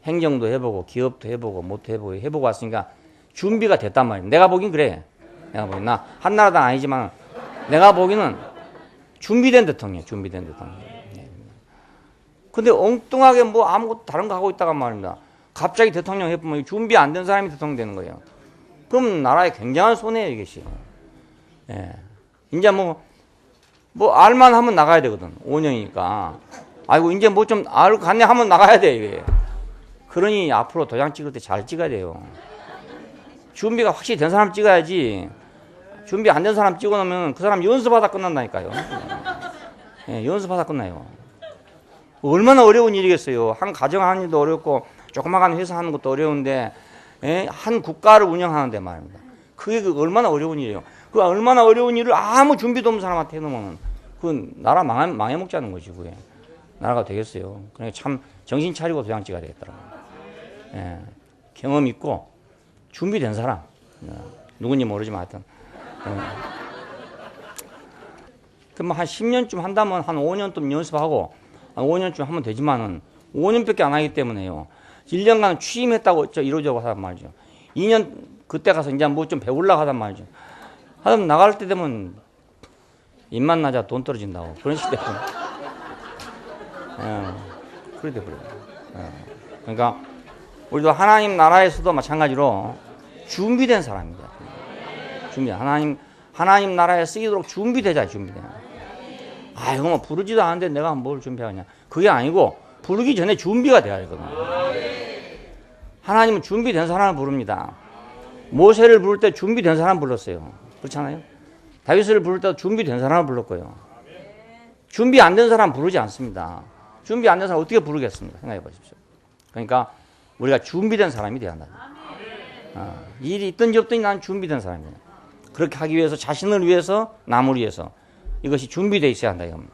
행정도 해보고, 기업도 해보고, 뭐도 해보고 왔으니까 준비가 됐단 말이에요. 내가 보긴 그래. 내가 보긴. 나 한나라당 아니지만 내가 보기는 준비된 대통령, 준비된 대통령. 예. 근데 엉뚱하게 뭐 아무것도 다른 거 하고 있다가 말입니다. 갑자기 대통령 해보면 준비 안 된 사람이 대통령 되는 거예요. 그럼 나라에 굉장한 손해예요, 이것이. 예. 이제 뭐 알만 하면 나가야 되거든. 5년이니까. 아이고, 이제 뭐 좀 알 갔네 하면 나가야 돼, 이게. 그러니 앞으로 도장 찍을 때 잘 찍어야 돼요. 준비가 확실히 된 사람 찍어야지. 준비 안 된 사람 찍어 놓으면 그 사람 연습하다 끝난다니까요. 예, 연습하다 끝나요. 얼마나 어려운 일이겠어요. 한 가정 하는 일도 어렵고, 조그마한 회사 하는 것도 어려운데, 예? 한 국가를 운영하는데 말입니다. 그게 얼마나 어려운 일이에요. 그 얼마나 어려운 일을 아무 준비도 없는 사람한테 해놓으면 그 나라 망해먹자는 거지. 그게 나라가 되겠어요. 그러니까 참 정신 차리고 도장 찍어야 되겠더라고요. 예. 경험 있고 준비된 사람. 누군지 모르지만 하여튼. 그럼 한 10년쯤 한다면 한 5년 좀 연습하고 한 5년쯤 하면 되지만은 5년밖에 안 하기 때문에요. 1년간 취임했다고 이러자고 하단 말이죠. 2년 그때 가서 이제 뭐 좀 배우려고 하단 말이죠. 하여튼 나갈 때 되면 입만 나자 돈 떨어진다고 그런 식이 되고. 그래 돼버려요. 그러니까 우리도 하나님 나라에서도 마찬가지로 준비된 사람입니다. 하나님 나라에 쓰이도록 준비되자, 준비돼. 이거 뭐 부르지도 않는데 내가 뭘 준비하냐. 그게 아니고 부르기 전에 준비가 돼야 되거든요. 하나님은 준비된 사람을 부릅니다. 모세를 부를 때 준비된 사람 불렀어요. 그렇잖아요. 다윗을 부를 때도 준비된 사람을 불렀고요. 준비 안 된 사람 부르지 않습니다. 준비 안 된 사람 어떻게 부르겠습니까? 생각해 보십시오. 그러니까 우리가 준비된 사람이 돼야 한다. 일이 있든지 없든지 나는 준비된 사람이에요. 그렇게 하기 위해서 자신을 위해서 남을 위해서 이것이 준비되어 있어야 한다 이겁니다.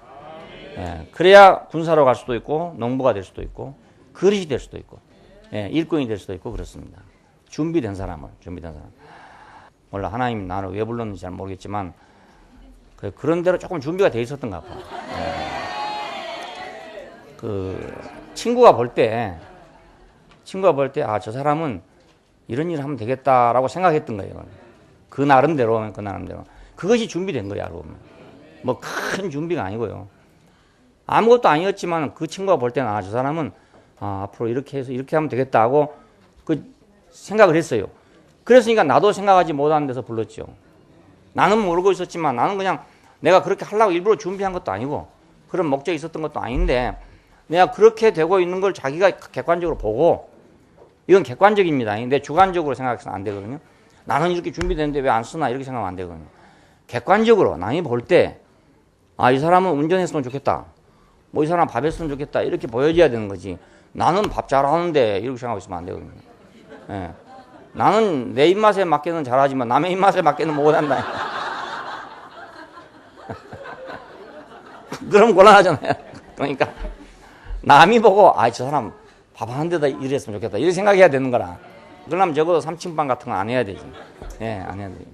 그래야 군사로 갈 수도 있고 농부가 될 수도 있고 그릇이 될 수도 있고 일꾼이 될 수도 있고 그렇습니다. 준비된 사람. 몰라 하나님이 나를 왜 불렀는지 잘 모르겠지만 그런 대로 조금 준비가 돼 있었던가 봐. 그 친구가 볼 때 저 사람은 이런 일을 하면 되겠다라고 생각했던 거예요. 그 나름대로 그것이 준비된 거야. 뭐 큰 준비가 아니고요. 아무것도 아니었지만 그 친구가 볼 때는 저 사람은 앞으로 이렇게 해서 이렇게 하면 되겠다 하고 그 생각을 했어요. 그랬으니까 나도 생각하지 못한 데서 불렀죠. 나는 모르고 있었지만 나는 그냥 내가 그렇게 하려고 일부러 준비한 것도 아니고 그런 목적이 있었던 것도 아닌데 내가 그렇게 되고 있는 걸 자기가 객관적으로 보고 이건 객관적입니다. 근데 주관적으로 생각해서는 안 되거든요. 나는 이렇게 준비됐는데 왜 안 쓰나 이렇게 생각하면 안 되거든요. 객관적으로 남이 볼 때 이 사람은 운전했으면 좋겠다. 뭐 이 사람 밥 했으면 좋겠다. 이렇게 보여줘야 되는 거지. 나는 밥 잘하는데 이렇게 생각하고 있으면 안 되거든요. 나는 내 입맛에 맞게는 잘하지만 남의 입맛에 맞게는 못한다. 그럼 곤란하잖아요. 그러니까 남이 보고 저 사람 밥 하는 데다 이랬으면 좋겠다. 이렇게 생각해야 되는 거라. 그러려면 적어도 3층방 같은 거 안 해야 되지. 안 해야 되지.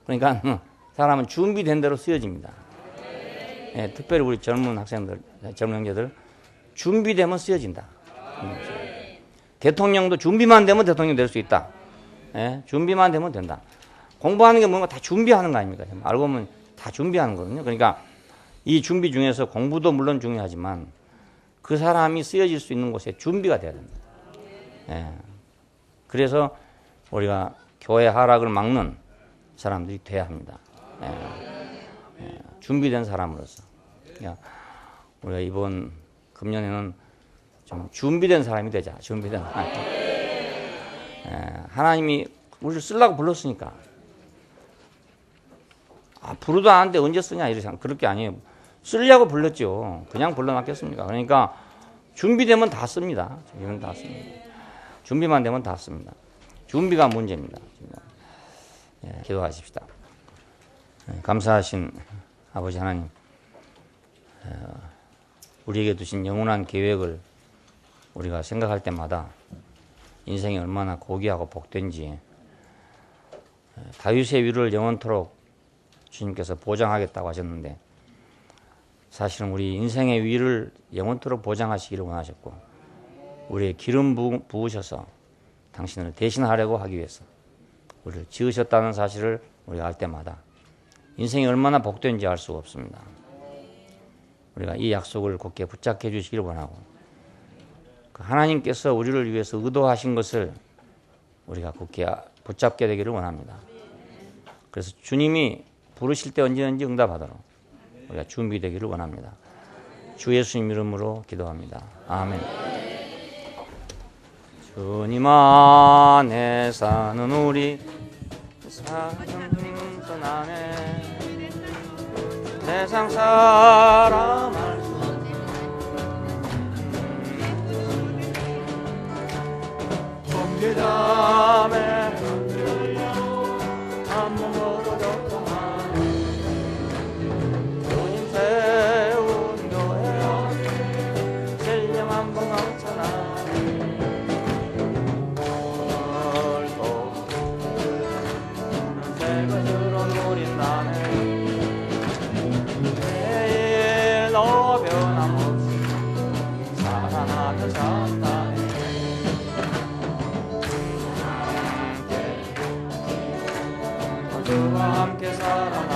그러니까 사람은 준비된 대로 쓰여집니다. 특별히 우리 젊은 학생들, 젊은 형제들 준비되면 쓰여진다. 대통령도 준비만 되면 대통령 될 수 있다. 준비만 되면 된다. 공부하는 게 뭔가 다 준비하는 거 아닙니까? 알고 보면 다 준비하는 거거든요. 그러니까 이 준비 중에서 공부도 물론 중요하지만 그 사람이 쓰여질 수 있는 곳에 준비가 돼야 됩니다. 그래서 우리가 교회 하락을 막는 사람들이 돼야 합니다. 준비된 사람으로서. 우리가 이번 금년에는 좀 준비된 사람이 되자. 준비된 사람. 하나님이 우리를 쓰려고 불렀으니까. 부르도 않았는데 언제 쓰냐 이렇게 생각. 그럴 게 아니에요. 쓰려고 불렀죠. 그냥 불러놨겠습니까? 그러니까 준비되면 다 씁니다. 준비면 다 씁니다. 준비만 되면 다 씁니다. 준비가 문제입니다. 기도하십시다. 감사하신 아버지 하나님, 우리에게 두신 영원한 계획을 우리가 생각할 때마다 인생이 얼마나 고귀하고 복된지, 다윗의 위를 영원토록 주님께서 보장하겠다고 하셨는데 사실은 우리 인생의 위를 영원토록 보장하시기를 원하셨고 우리의 기름 부으셔서 당신을 대신하려고 하기 위해서 우리를 지으셨다는 사실을 우리가 알 때마다 인생이 얼마나 복된지 알 수가 없습니다. 우리가 이 약속을 굳게 붙잡게 해주시기를 원하고 하나님께서 우리를 위해서 의도하신 것을 우리가 굳게 붙잡게 되기를 원합니다. 그래서 주님이 부르실 때 언제든지 응답하도록 우리가 준비되기를 원합니다. 주 예수님 이름으로 기도합니다. 아멘. 주님 안에 사는 우리 사는 떠나네 세상 사람 알 수 없는 공기담에 한 몸으로 덮어만 주님 세운 교회 신령한 분 넘쳐나 산다. 주와 함께 살아나